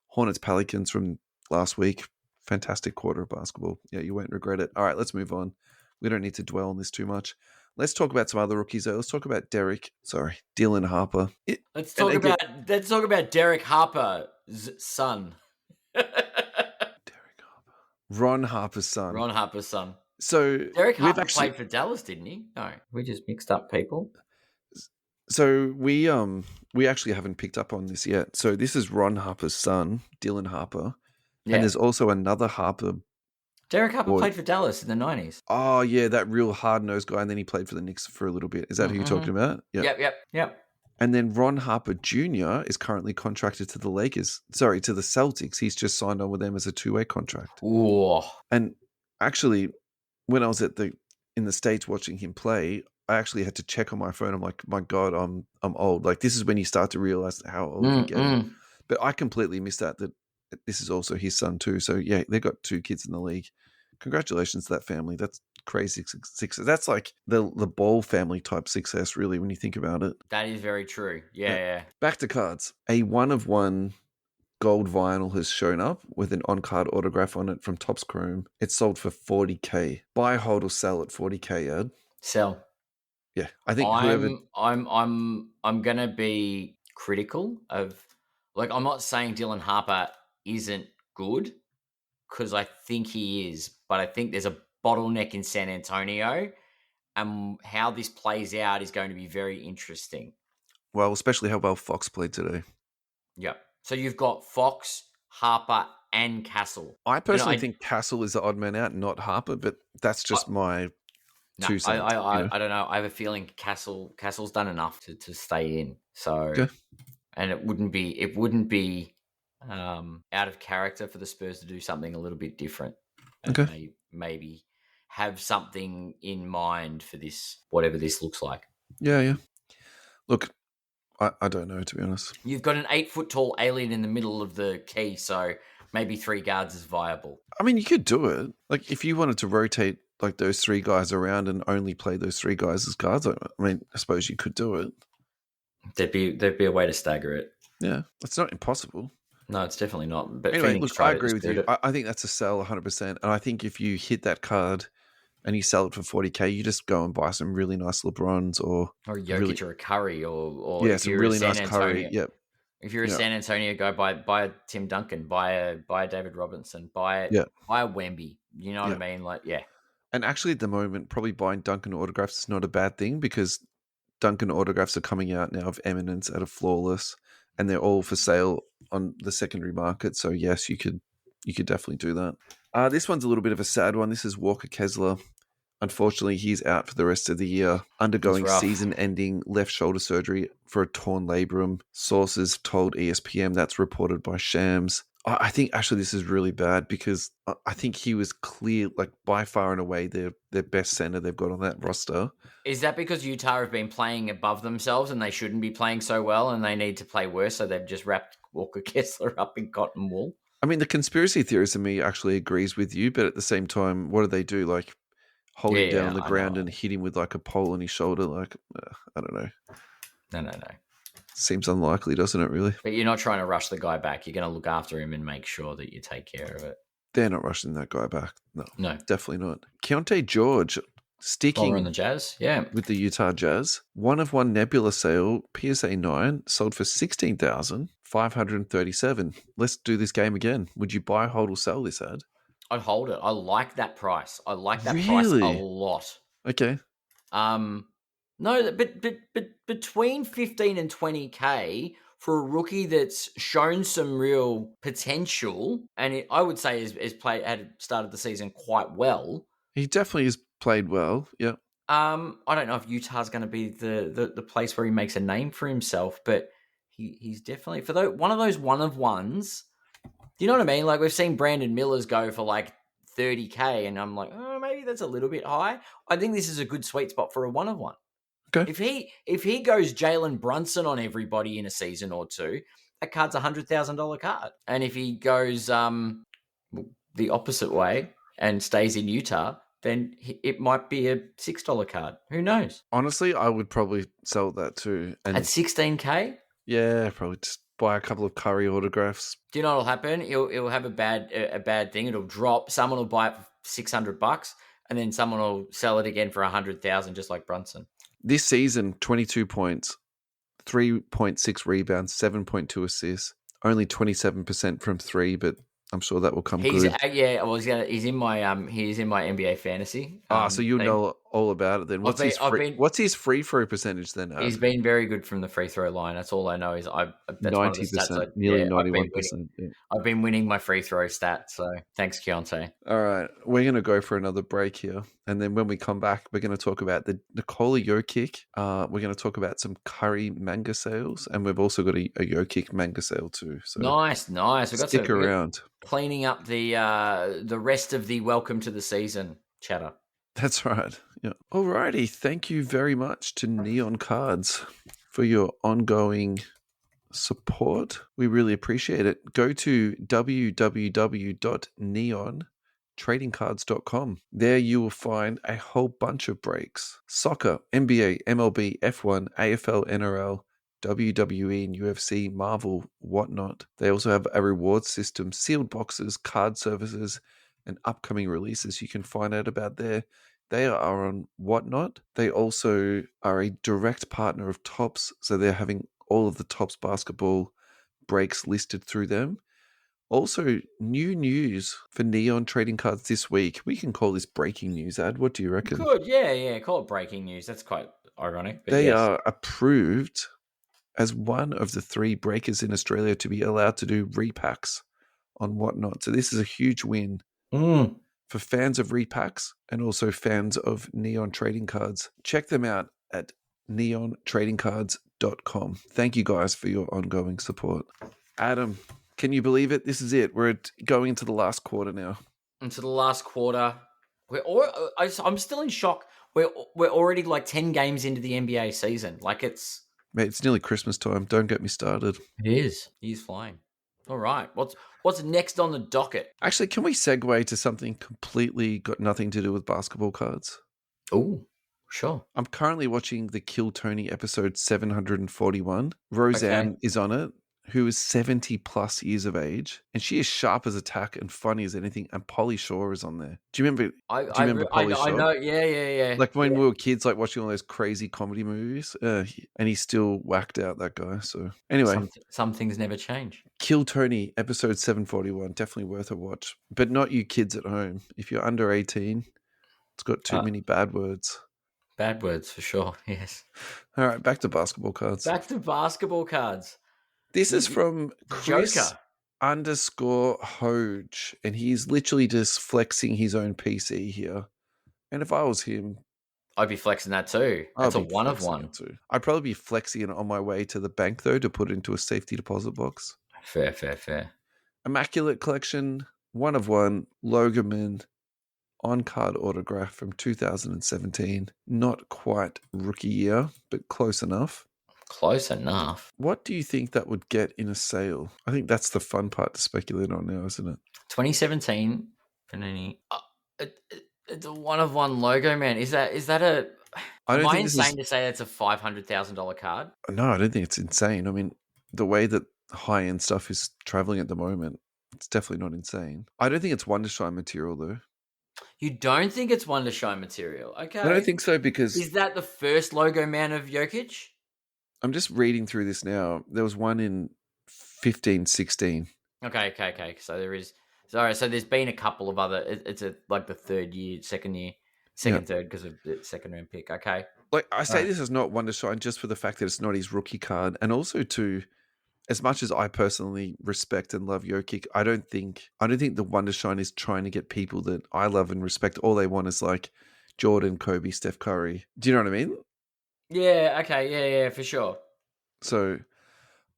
Hornets Pelicans from last week, fantastic quarter of basketball. Yeah, you won't regret it. All right, let's move on. We don't need to dwell on this too much. Let's talk about some other rookies, though. Let's talk about Dylan Harper. Let's talk about Derek Harper's son. Ron Harper's son. Ron Harper's son. So Derek Harper played for Dallas, didn't he? No, we just mixed up people. So we actually haven't picked up on this yet. So this is Ron Harper's son, Dylan Harper. Yeah. And there's also another Harper. Derek Harper played for Dallas in the 90s. Oh, yeah, that real hard-nosed guy. And then he played for the Knicks for a little bit. Is that who you're talking about? Yep. And then Ron Harper Jr. is currently contracted to the Celtics. He's just signed on with them as a two-way contract. Ooh. And actually, when I was in the States watching him play, I actually had to check on my phone. I'm like, my God, I'm old. Like, this is when you start to realize how old you get. But I completely missed that this is also his son too. So yeah, they've got two kids in the league. Congratulations to that family. That's crazy success. That's like the Ball family type success, really, when you think about it. That is very true. Yeah. Back to cards. A 1-of-1 gold vinyl has shown up with an on-card autograph on it from Topps Chrome. It's sold for $40K. Buy, hold, or sell at $40K, Ed? Sell. Yeah, I think I'm gonna be critical of, like, I'm not saying Dylan Harper isn't good, because I think he is, but I think there's a bottleneck in San Antonio, and how this plays out is going to be very interesting. Well, especially how well Fox played today. Yeah. So you've got Fox, Harper, and Castle. I personally think Castle is the odd man out, not Harper, but that's just my 2 cents. I don't know. I have a feeling Castle's done enough to stay in. So, okay. And it wouldn't be out of character for the Spurs to do something a little bit different. Okay. Maybe have something in mind for this, whatever this looks like. Yeah. Look, I don't know, to be honest. You've got an 8-foot tall alien in the middle of the key, so maybe 3 guards is viable. I mean, you could do it. Like, if you wanted to rotate like those 3 guys around and only play those 3 guys as guards, I mean, I suppose you could do it. There'd be a way to stagger it. Yeah, it's not impossible. No, it's definitely not. But anyway, look, I agree with you. I think that's a sell 100%. And I think if you hit that card and you sell it for $40K, you just go and buy some really nice LeBrons or Jokic or a Curry or some really nice Curry. Yep. If you're a San Antonio guy, buy a Tim Duncan, buy a David Robinson, buy a Wemby. You know what I mean? Like, yeah. And actually, at the moment, probably buying Duncan autographs is not a bad thing because Duncan autographs are coming out now of Eminence out of Flawless, and they're all for sale on the secondary market. So yes, you could definitely do that. This one's a little bit of a sad one. This is Walker Kessler. Unfortunately, he's out for the rest of the year, undergoing season-ending left shoulder surgery for a torn labrum. Sources told ESPN that's reported by Shams. I think actually this is really bad because I think he was clear, like by far and away, their best center they've got on that roster. Is that because Utah have been playing above themselves and they shouldn't be playing so well and they need to play worse, so they've just wrapped Walker Kessler up in cotton wool? I mean, the conspiracy theorist in me actually agrees with you, but at the same time, what do? Like hold him down on the ground and hit him with like a pole on his shoulder? Like, I don't know. No. Seems unlikely, doesn't it, really? But you're not trying to rush the guy back. You're going to look after him and make sure that you take care of it. They're not rushing that guy back. No, definitely not. Keontae George sticking in the Jazz, with the Utah Jazz. 1-of-1 Nebula sale, PSA 9, sold for $16,537. Let's do this game again. Would you buy, hold, or sell this ad? I'd hold it. I like that price. I like that price a lot. Okay. No, but between 15 and 20K for a rookie that's shown some real potential, and I would say had started the season quite well. He definitely has played well. Yeah. I don't know if Utah's going to be the place where he makes a name for himself, but he's definitely one of those one of ones. Do you know what I mean? Like we've seen Brandon Miller's go for like $30K, and I'm like, oh, maybe that's a little bit high. I think this is a good sweet spot for a one of one. Okay. If he goes Jalen Brunson on everybody in a season or two, that card's $100,000 card. And if he goes the opposite way and stays in Utah, then it might be a $6 card. Who knows? Honestly, I would probably sell that too. And at $16K? Yeah, probably just buy a couple of Curry autographs. Do you know what'll happen? It'll have a bad thing. It'll drop. Someone will buy it for $600, and then someone will sell it again for $100,000, just like Brunson. This season, 22 points, 3.6 rebounds, 7.2 assists, only 27% from three, but I'm sure that will come good. Yeah, well, he's in my NBA fantasy. So you know all about it then. What's his free throw percentage then? He's been very good from the free throw line. That's all I know. Is that's 90%, nearly 91%. I've been winning my free throw stats. So thanks, Keontae. All right, we're gonna go for another break here, and then when we come back, we're gonna talk about the Nikola Jokic. We're gonna talk about some Curry manga sales, and we've also got a Jokic manga sale too. So nice. We've got stick around. Cleaning up the rest of the welcome to the season chatter. That's right. Yeah. Alrighty. Thank you very much to Neon Cards for your ongoing support. We really appreciate it. Go to www.neontradingcards.com. There you will find a whole bunch of breaks. Soccer, NBA, MLB, F1, AFL, NRL, WWE and UFC, Marvel, whatnot. They also have a reward system, sealed boxes, card services, and upcoming releases you can find out about there. They are on Whatnot. They also are a direct partner of Topps, so they're having all of the Topps basketball breaks listed through them. Also, new news for Neon Trading Cards this week. We can call this breaking news, Ad. What do you reckon? Good, yeah. Call it breaking news. That's quite ironic. But they are approved as one of the 3 breakers in Australia to be allowed to do repacks on Whatnot. So this is a huge win for fans of repacks and also fans of Neon Trading Cards. Check them out at neontradingcards.com. Thank you guys for your ongoing support. Adam, can you believe it? This is it. We're going into the last quarter now. Into the last quarter. I'm still in shock. We're already like 10 games into the NBA season. Like it's... Mate, it's nearly Christmas time. Don't get me started. It is. He's flying. All right. What's next on the docket? Actually, can we segue to something completely got nothing to do with basketball cards? Oh, sure. I'm currently watching the Kill Tony episode 741. Roseanne is on it, who is 70 plus years of age, and she is sharp as a tack and funny as anything. And Pauly Shore is on there. Do you remember? Pauly Shore? I know. Yeah. Like when we were kids, like watching all those crazy comedy movies, and he's still whacked out, that guy. So anyway, some things never change. Kill Tony episode 741, definitely worth a watch, but not you kids at home. If you're under 18, it's got too many bad words. Bad words for sure. Yes. All right, back to basketball cards. This is from Chris _Hoge, and he's literally just flexing his own PC here. And if I was him, I'd be flexing that too. That's a one of one. I'd probably be flexing it on my way to the bank, though, to put it into a safety deposit box. Fair. Immaculate Collection, one of one, Logomen, on-card autograph from 2017. Not quite rookie year, but close enough. Close enough. What do you think that would get in a sale? I think that's the fun part to speculate on now, isn't it? 2017 Panini. It's a one of one Logoman. Is that a? Am I insane to say that's a $500,000 card? No, I don't think it's insane. I mean, the way that high end stuff is traveling at the moment, it's definitely not insane. I don't think it's Wondershine material though. You don't think it's Wondershine material? Okay. I don't think so because is that the first Logoman of Jokic? I'm just reading through this now. There was one in 15-16. Okay. So there is. Sorry, so there's been a couple of other. It's like the third, third because of the second round pick. Okay. Like I say, this is not Wondershine just for the fact that it's not his rookie card, and also as much as I personally respect and love Jokic, I don't think the Wonder Shine is trying to get people that I love and respect. All they want is like Jordan, Kobe, Steph Curry. Do you know what I mean? Yeah, okay, yeah, for sure. So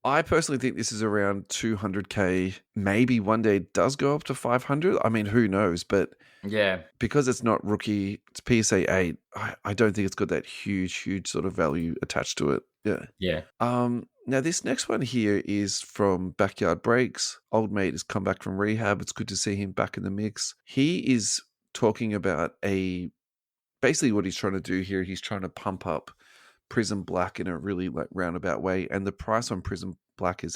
I personally think this is around 200K. Maybe one day it does go up to 500. I mean, who knows? But Yeah. because it's not rookie, it's PSA 8, I don't think it's got that huge sort of value attached to it. Yeah. Yeah. Now this next one here is from Backyard Breaks. Old mate has come back from rehab. It's good to see him back in the mix. He is talking about basically what he's trying to do here. He's trying to pump up Prism Black in a really like roundabout way, and the price on Prism Black has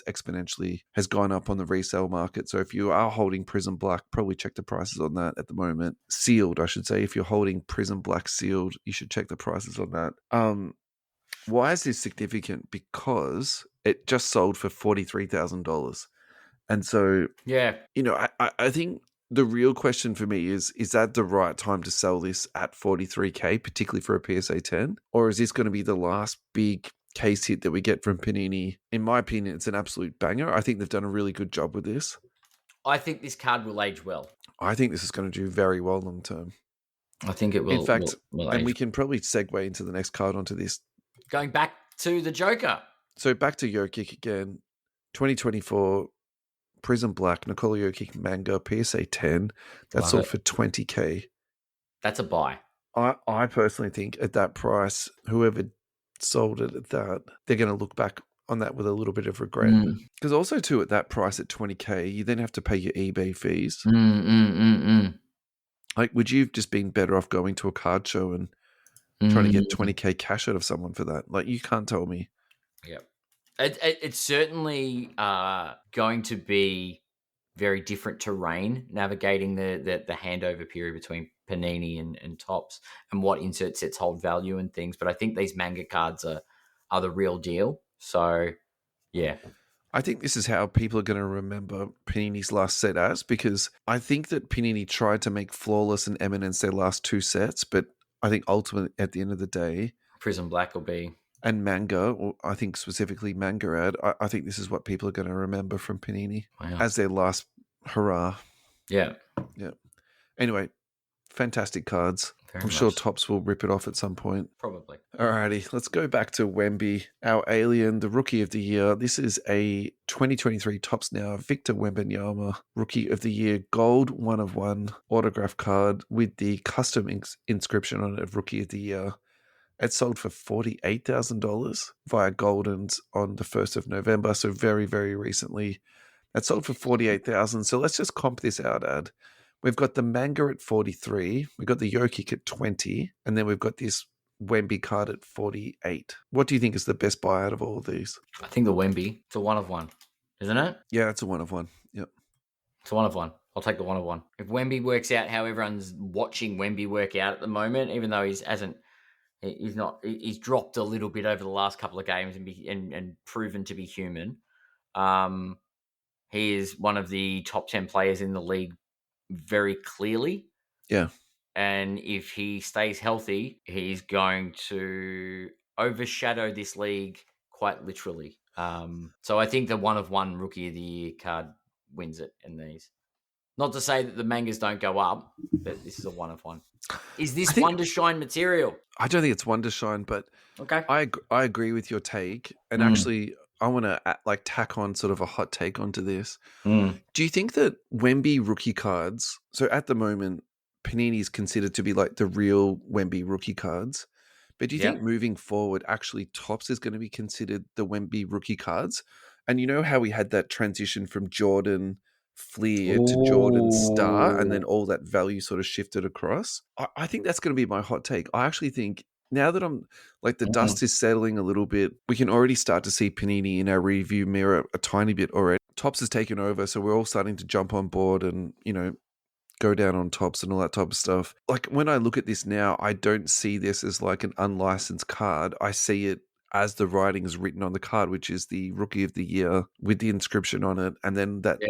gone up on the resale market. So if you are holding Prism Black, probably check the prices on that at the moment. Sealed, I should say. If you're holding Prism Black sealed, you should check the prices on that. Why is this significant? Because it just sold for $43,000. And so, Yeah. I think the real question for me is that the right time to sell this at 43K, particularly for a PSA 10? Or is this going to be the last big case hit that we get from Panini? In my opinion, it's an absolute banger. I think they've done a really good job with this. I think this card will age well. I think this is going to do very well long term. I think it will. In fact, will and we can probably segue into the next card onto this. Going back to the Joker. So back to Jokic again. 2024 Prism Black, Nikola Jokic manga, PSA 10. That's sold for 20K. That's a buy. I personally think at that price, whoever sold it at that, they're going to look back on that with a little bit of regret. Because also too, at that price at 20K, you then have to pay your eBay fees. Like, would you have just been better off going to a card show and trying to get 20K cash out of someone for that? Like, you can't tell me. Yep. It's certainly going to be very different terrain navigating the handover period between Panini and Topps and what insert sets hold value and things. But I think these manga cards are the real deal. So, yeah. I think this is how people are going to remember Panini's last set as, because I think that Panini tried to make Flawless and Eminence their last two sets, but I think ultimately at the end of the day, Prism Black will be. And manga, or I think specifically Manga Ad, I think this is what people are going to remember from Panini as their last hurrah. Yeah. Yeah. Anyway, fantastic cards. I'm sure Topps will rip it off at some point. Probably. Alrighty, let's go back to Wemby, our alien, the Rookie of the Year. This is a 2023 Topps now Victor Wembanyama Rookie of the Year Gold 1 of 1 autograph card with the custom inscription on it of Rookie of the Year. It sold for $48,000 via Goldens on the 1st of November, so very, very recently. It sold for $48,000. So let's just comp this out, Ad. We've got the manga at 43, we've got the Jokic at 20, and then we've got this Wemby card at 48. What do you think is the best buy out of all of these? I think the Wemby. It's a 1 of 1, isn't it? Yeah, it's a 1 of 1. Yep. It's a 1 of 1. I'll take the 1 of 1. If Wemby works out how everyone's watching Wemby work out at the moment, even though he's dropped a little bit over the last couple of games and proven to be human. He is one of the top 10 players in the league very clearly. Yeah. And if he stays healthy, he's going to overshadow this league quite literally. So I think the 1 of 1 Rookie of the Year card wins it in these. Not to say that the mangas don't go up, but this is a 1 of 1. Is this Wonder Shine material? I don't think it's Wonder Shine, but okay. I agree with your take. And actually, I want to tack on sort of a hot take onto this. Do you think that Wemby rookie cards, so at the moment, Panini is considered to be like the real Wemby rookie cards, but do you think moving forward, actually Topps is going to be considered the Wemby rookie cards? And you know how we had that transition from Jordan Fleer to Jordan Star, and then all that value sort of shifted across? I think that's going to be my hot take. I actually think now that I'm like the dust is settling a little bit, we can already start to see Panini in our review mirror a tiny bit already. Topps has taken over, so we're all starting to jump on board and, go down on Topps and all that type of stuff. Like when I look at this now, I don't see this as like an unlicensed card. I see it as the writing is written on the card, which is the Rookie of the Year with the inscription on it. And then that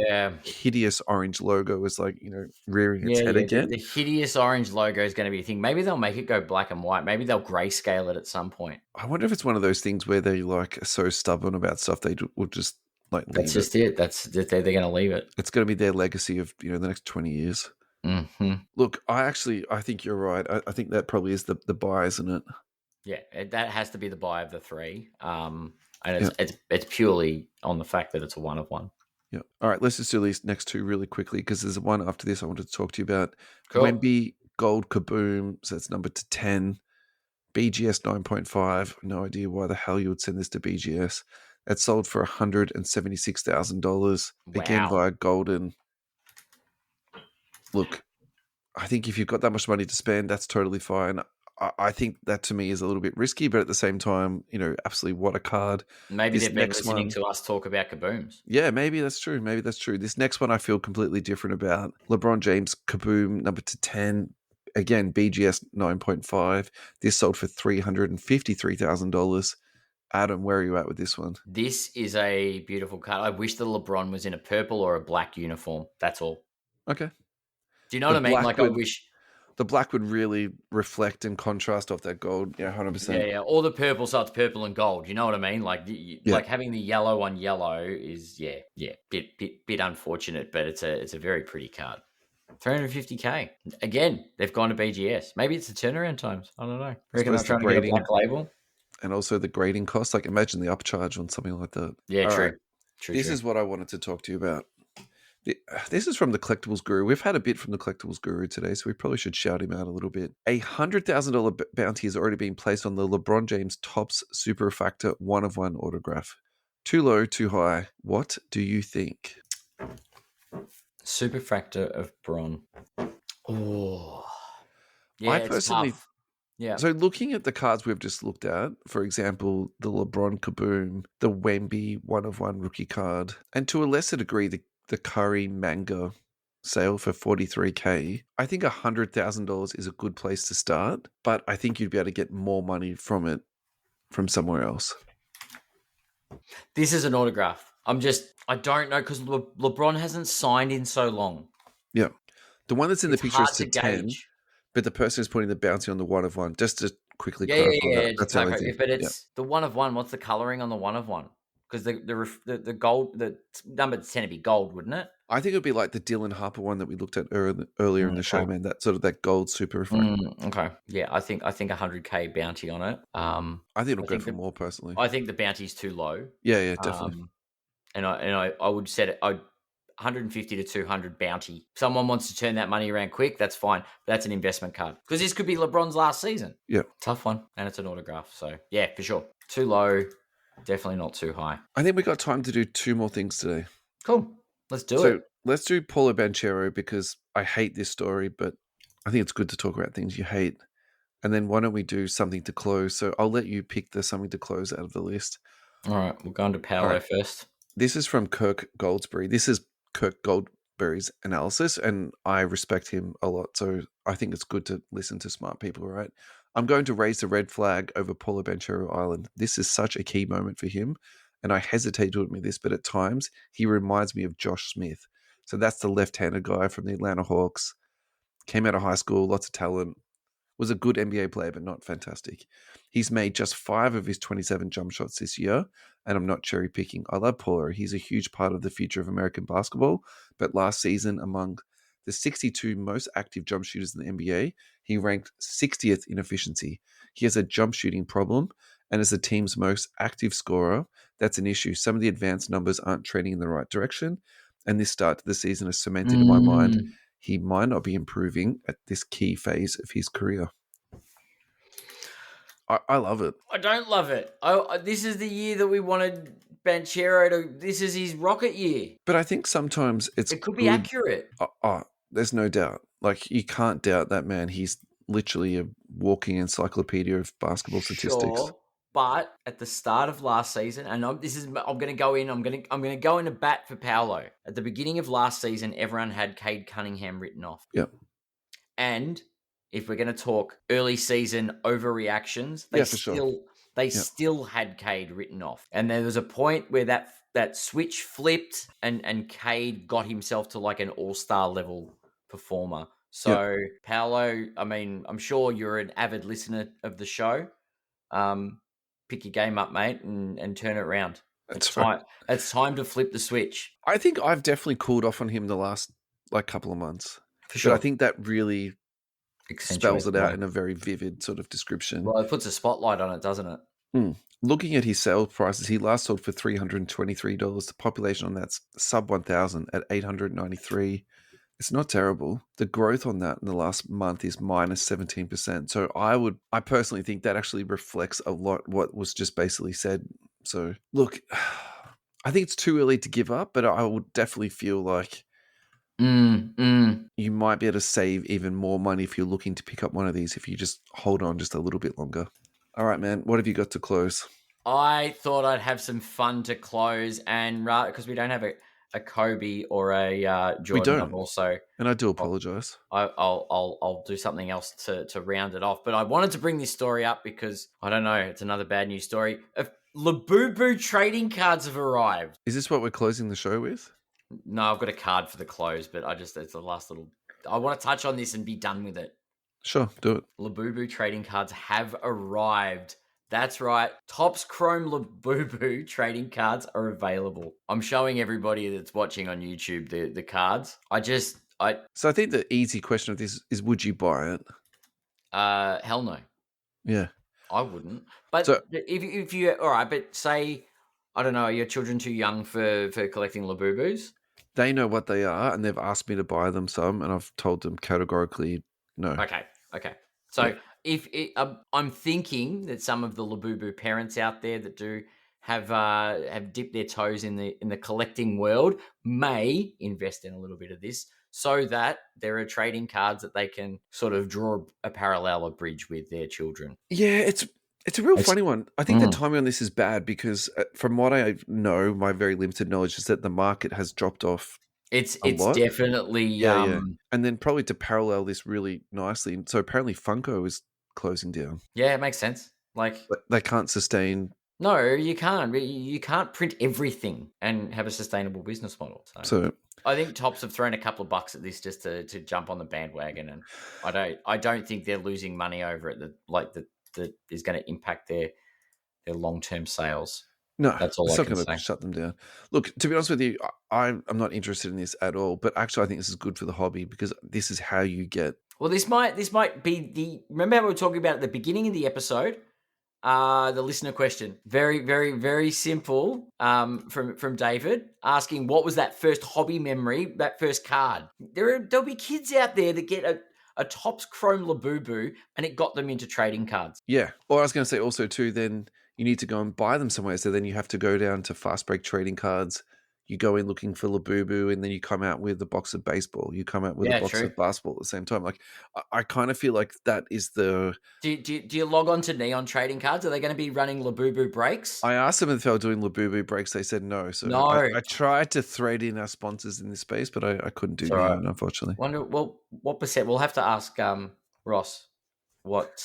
hideous orange logo is like, rearing its head again. The hideous orange logo is going to be a thing. Maybe they'll make it go black and white. Maybe they'll grayscale it at some point. I wonder if it's one of those things where they like are so stubborn about stuff they will just like That's leave it. just it. They're going to leave it. It's going to be their legacy of the next 20 years. Mm-hmm. Look, I think you're right. I think that probably is the buy, isn't it? Yeah, that has to be the buy of the three. And it's purely on the fact that it's a 1 of 1. Yeah. All right, let's just do these next two really quickly because there's one after this I wanted to talk to you about. Cool. Wemby Gold Kaboom, so that's numbered to 10. BGS 9.5. No idea why the hell you would send this to BGS. That sold for $176,000 again via Golden. Look, I think if you've got that much money to spend, that's totally fine. I think that to me is a little bit risky, but at the same time, absolutely what a card. Maybe they've been listening to us talk about kabooms. Yeah, maybe that's true. This next one I feel completely different about. LeBron James Kaboom, number to 10. Again, BGS 9.5. This sold for $353,000. Adam, where are you at with this one? This is a beautiful card. I wish the LeBron was in a purple or a black uniform. That's all. Okay. Do you know what I mean? Like, I wish... The black would really reflect and contrast off that gold. Yeah, 100%. Yeah. Or the purple, so it's purple and gold. You know what I mean? Like, like having the yellow on yellow is, bit unfortunate, but it's a very pretty card. $350K. Again, they've gone to BGS. Maybe it's the turnaround times. I don't know. I reckon they're trying to get a black label. And also the grading cost. Like, imagine the upcharge on something like that. Yeah, true. Right. This is what I wanted to talk to you about. This is from the Collectibles Guru. We've had a bit from the Collectibles Guru today, so we probably should shout him out a little bit. A $100,000 bounty has already been placed on the LeBron James Topps Super Refractor 1 of 1 autograph. Too low, too high. What do you think? Superfractor of Bron. Oh. Yeah, I personally... tough. Yeah. So looking at the cards we've just looked at, for example, the LeBron Kaboom, the Wemby 1 of 1 rookie card, and to a lesser degree, the Curry manga sale for $43K, I think $100,000 is a good place to start, but I think you'd be able to get more money from it from somewhere else. This is an autograph. I don't know because LeBron hasn't signed in so long. Yeah. The one that's in the picture is to 10, but the person is putting the bounty on the 1 of 1. Just to quickly clarify that. That's how I think. But it's the 1 of 1. What's the coloring on the 1 of 1? Because the gold, the number tend to be gold, wouldn't it? I think it would be like the Dylan Harper one that we looked at earlier in the show, man. That sort of that gold super refractor. Okay, yeah, I think $100K bounty on it. I think it'll go for more personally. I think the bounty's too low. Yeah, definitely. And I would set it. 150 to 200 bounty. If someone wants to turn that money around quick, that's fine. That's an investment card because this could be LeBron's last season. Yeah, tough one, and it's an autograph. So yeah, for sure, too low. Definitely not too high. I think we got time to do 2 more things today. Cool. Let's do it. Let's do Paulo Banchero because I hate this story, but I think it's good to talk about things you hate. And then why don't we do something to close? So I'll let you pick the something to close out of the list. All right. We'll go on to Paolo first. This is from Kirk Goldsberry. This is Kirk Goldberry's analysis, and I respect him a lot. So I think it's good to listen to smart people, right? I'm going to raise the red flag over Paulo Banchero Island. This is such a key moment for him, and I hesitate to admit this, but at times he reminds me of Josh Smith. So that's the left-handed guy from the Atlanta Hawks. Came out of high school, lots of talent. Was a good NBA player, but not fantastic. He's made just 5 of his 27 jump shots this year, and I'm not cherry picking. I love Paulo. He's a huge part of the future of American basketball, but last season among the 62 most active jump shooters in the NBA, he ranked 60th in efficiency. He has a jump shooting problem, and as the team's most active scorer, that's an issue. Some of the advanced numbers aren't trending in the right direction, and this start to the season has cemented in my mind he might not be improving at this key phase of his career. I love it. I don't love it. This is the year that we wanted Banchero to... This is his rocket year. But I think sometimes it could be accurate. There's no doubt. Like, you can't doubt that man. He's literally a walking encyclopedia of basketball statistics. Sure, but at the start of last season, and I'm going to go in. I'm going to go into bat for Paolo. At the beginning of last season, everyone had Cade Cunningham written off. Yep. And if we're going to talk early season overreactions, they still had Cade written off. And there was a point where that switch flipped, and Cade got himself to like an all-star level performer. So Paolo, I mean, I'm sure you're an avid listener of the show. Pick your game up, mate, and turn it around. That's It's fine. time. It's time to flip the switch. I think I've definitely cooled off on him the last couple of months. For But I sure. think that really spells Accentuates it it out more. in a very vivid sort of description. Well, it puts a spotlight on it, doesn't it? Looking at his sale prices, he last sold for $323. The population on that's sub 1,000 at 893. It's not terrible. The growth on that in the last month is minus 17%. So I personally think that actually reflects a lot what was just basically said. So look, I think it's too early to give up, but I would definitely feel like you might be able to save even more money if you're looking to pick up one of these if you just hold on just a little bit longer. All right, man. What have you got to close? I thought I'd have some fun to close, and because we don't have a Kobe or a Jordan, We don't. I've also, and I do apologize. I'll do something else to round it off. But I wanted to bring this story up because I don't know, it's another bad news story. Labubu trading cards have arrived. Is this what we're closing the show with? No, I've got a card for the close, but it's the last little. I want to touch on this and be done with it. Sure, do it. Labubu trading cards have arrived. That's right. Topps Chrome Labubu trading cards are available. I'm showing everybody that's watching on YouTube the cards. So I think the easy question of this is, would you buy it? Hell no. Yeah. I wouldn't. But So- if you all right, but say I don't know, are your children too young for collecting Labubus? They know what they are, and they've asked me to buy them some, and I've told them categorically no. Okay. So I'm thinking that some of the Labubu parents out there that do have dipped their toes in the collecting world may invest in a little bit of this, so that there are trading cards that they can sort of draw a parallel, a bridge with their children. Yeah, it's a real funny one. I think the timing on this is bad because from what I know, my very limited knowledge is that the market has dropped off. It's lot. definitely yeah. And then probably to parallel this really nicely. So apparently Funko is closing down. Yeah, it makes sense. Like they can't sustain. No, you can't. You can't print everything and have a sustainable business model. So I think Topps have thrown a couple of bucks at this just to jump on the bandwagon, and I don't think they're losing money over it that is going to impact their long-term sales. No, that's all it's I not can going say. to shut them down. Look, to be honest with you, I'm not interested in this at all. But actually, I think this is good for the hobby because this is how you get. Well, this might be the. Remember how we were talking about at the beginning of the episode? The listener question, very, very, very simple. From David asking, what was that first hobby memory? That first card. There'll be kids out there that get a Topps Chrome Labubu, and it got them into trading cards. Yeah, or I was going to say also too. Then you need to go and buy them somewhere. So then you have to go down to Fast Break Trading Cards. You go in looking for Labubu, and then you come out with a box of baseball. You come out with a box of basketball at the same time. Like, I kind of feel like that is the. Do you log on to Neon Trading Cards? Are they going to be running Labubu breaks? I asked them if they were doing Labubu breaks. They said no. So no. I tried to thread in our sponsors in this space, but I couldn't do Neon, unfortunately. What percent? We'll have to ask Ross what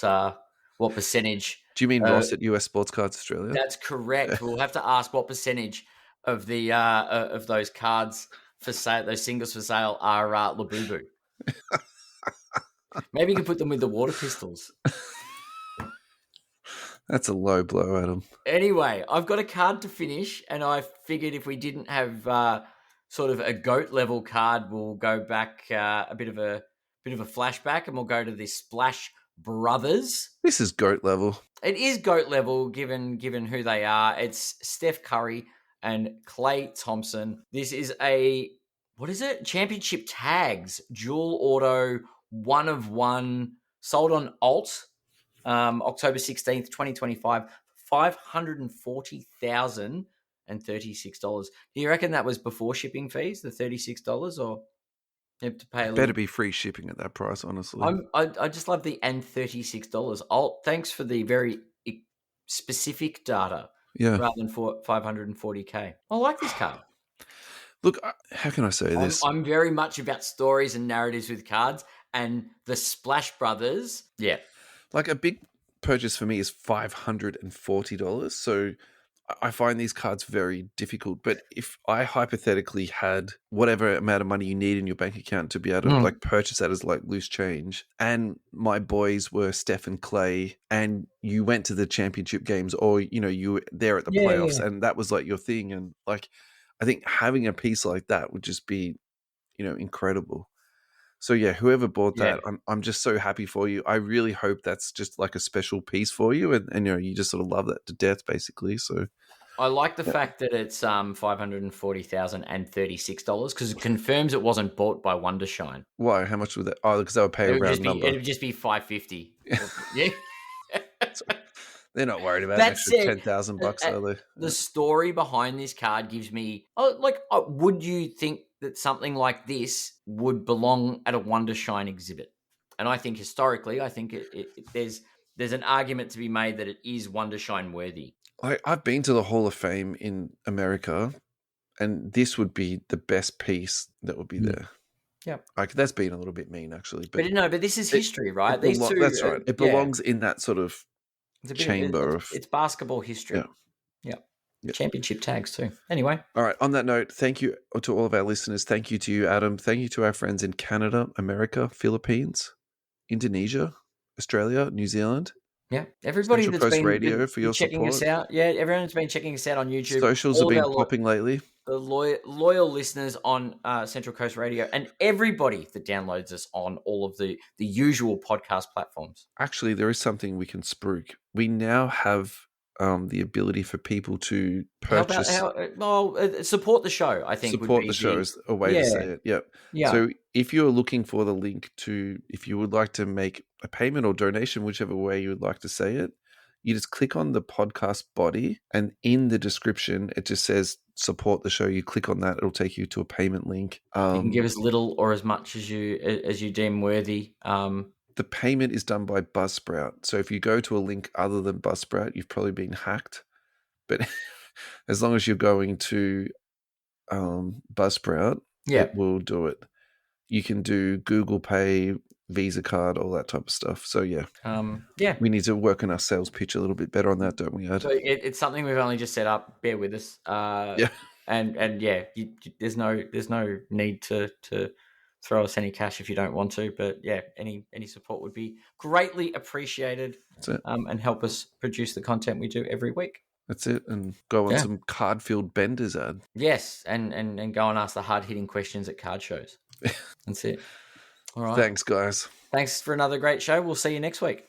percentage. Do you mean Ross at US Sports Cards Australia? That's correct. We'll have to ask what percentage of the of those cards for sale, those singles for sale, are Labubu. Maybe you can put them with the water pistols. That's a low blow, Adam. Anyway, I've got a card to finish, and I figured if we didn't have sort of a GOAT level card, we'll go back a bit of a flashback, and we'll go to the Splash Brothers. This is GOAT level. It is GOAT level, given who they are. It's Steph Curry and Klay Thompson. This is championship tags, dual auto, 1 of 1, sold on Alt, October 16th, 2025, $540,036. Do you reckon that was before shipping fees, the $36, or you have to pay a little? Better be free shipping at that price, honestly. I just love the and $36. Alt, thanks for the very specific data. Yeah. Rather than for $540K. I like this card. Look, how can I say this? I'm very much about stories and narratives with cards, and the Splash Brothers. Yeah. Like a big purchase for me is $540. So I find these cards very difficult, but if I hypothetically had whatever amount of money you need in your bank account to be able to like purchase that as like loose change, and my boys were Steph and Clay, and you went to the championship games, or you were there at the playoffs, and that was like your thing, and like I think having a piece like that would just be incredible. So yeah, whoever bought that, I'm just so happy for you. I really hope that's just like a special piece for you, and you just sort of love that to death, basically. So I like the fact that it's $540,036 because it confirms it wasn't bought by Wondershine. Why? How much would that? Oh, because they would pay a round number. It would just be $550. Yeah. They're not worried about an extra $10,000, are they? The story behind this card gives me would you think that something like this would belong at a Wondershine exhibit? And I think historically, there's an argument to be made that it is Wondershine worthy. I've been to the Hall of Fame in America, and this would be the best piece that would be there. Yeah, that's been a little bit mean, actually. But this is history, right? These two, that's right. It belongs in that sort of chamber it's basketball history. Yeah. Championship tags too. Anyway. All right. On that note, thank you to all of our listeners. Thank you to you, Adam. Thank you to our friends in Canada, America, Philippines, Indonesia, Australia, New Zealand. Yeah. Everybody Central Coast Radio for your checking support. us out. Yeah. Everyone's been checking us out on YouTube. Socials have been popping lately. The loyal listeners on Central Coast Radio, and everybody that downloads us on all of the usual podcast platforms. Actually, there is something we can spruik. We now have the ability for people to purchase. Support the show, I think. Support the show is a way to say it. Yep. Yeah. So if you're looking for the link to, if you would like to make a payment or donation, whichever way you would like to say it, you just click on the podcast body, and in the description, it just says support the show. You click on that, it'll take you to a payment link. You can give as little or as much as you deem worthy. The payment is done by Buzzsprout. So if you go to a link other than Buzzsprout, you've probably been hacked. But as long as you're going to Buzzsprout, it will do it. You can do Google Pay, Visa card, all that type of stuff. So we need to work on our sales pitch a little bit better on that, don't we, Ed? So it's something we've only just set up. Bear with us. There's no need to throw us any cash if you don't want to, but any support would be greatly appreciated. That's it. And help us produce the content we do every week. That's it, and go on some card-filled benders, Ad. Yes, and go and ask the hard-hitting questions at card shows. That's it. All right. Thanks, guys. Thanks for another great show. We'll see you next week.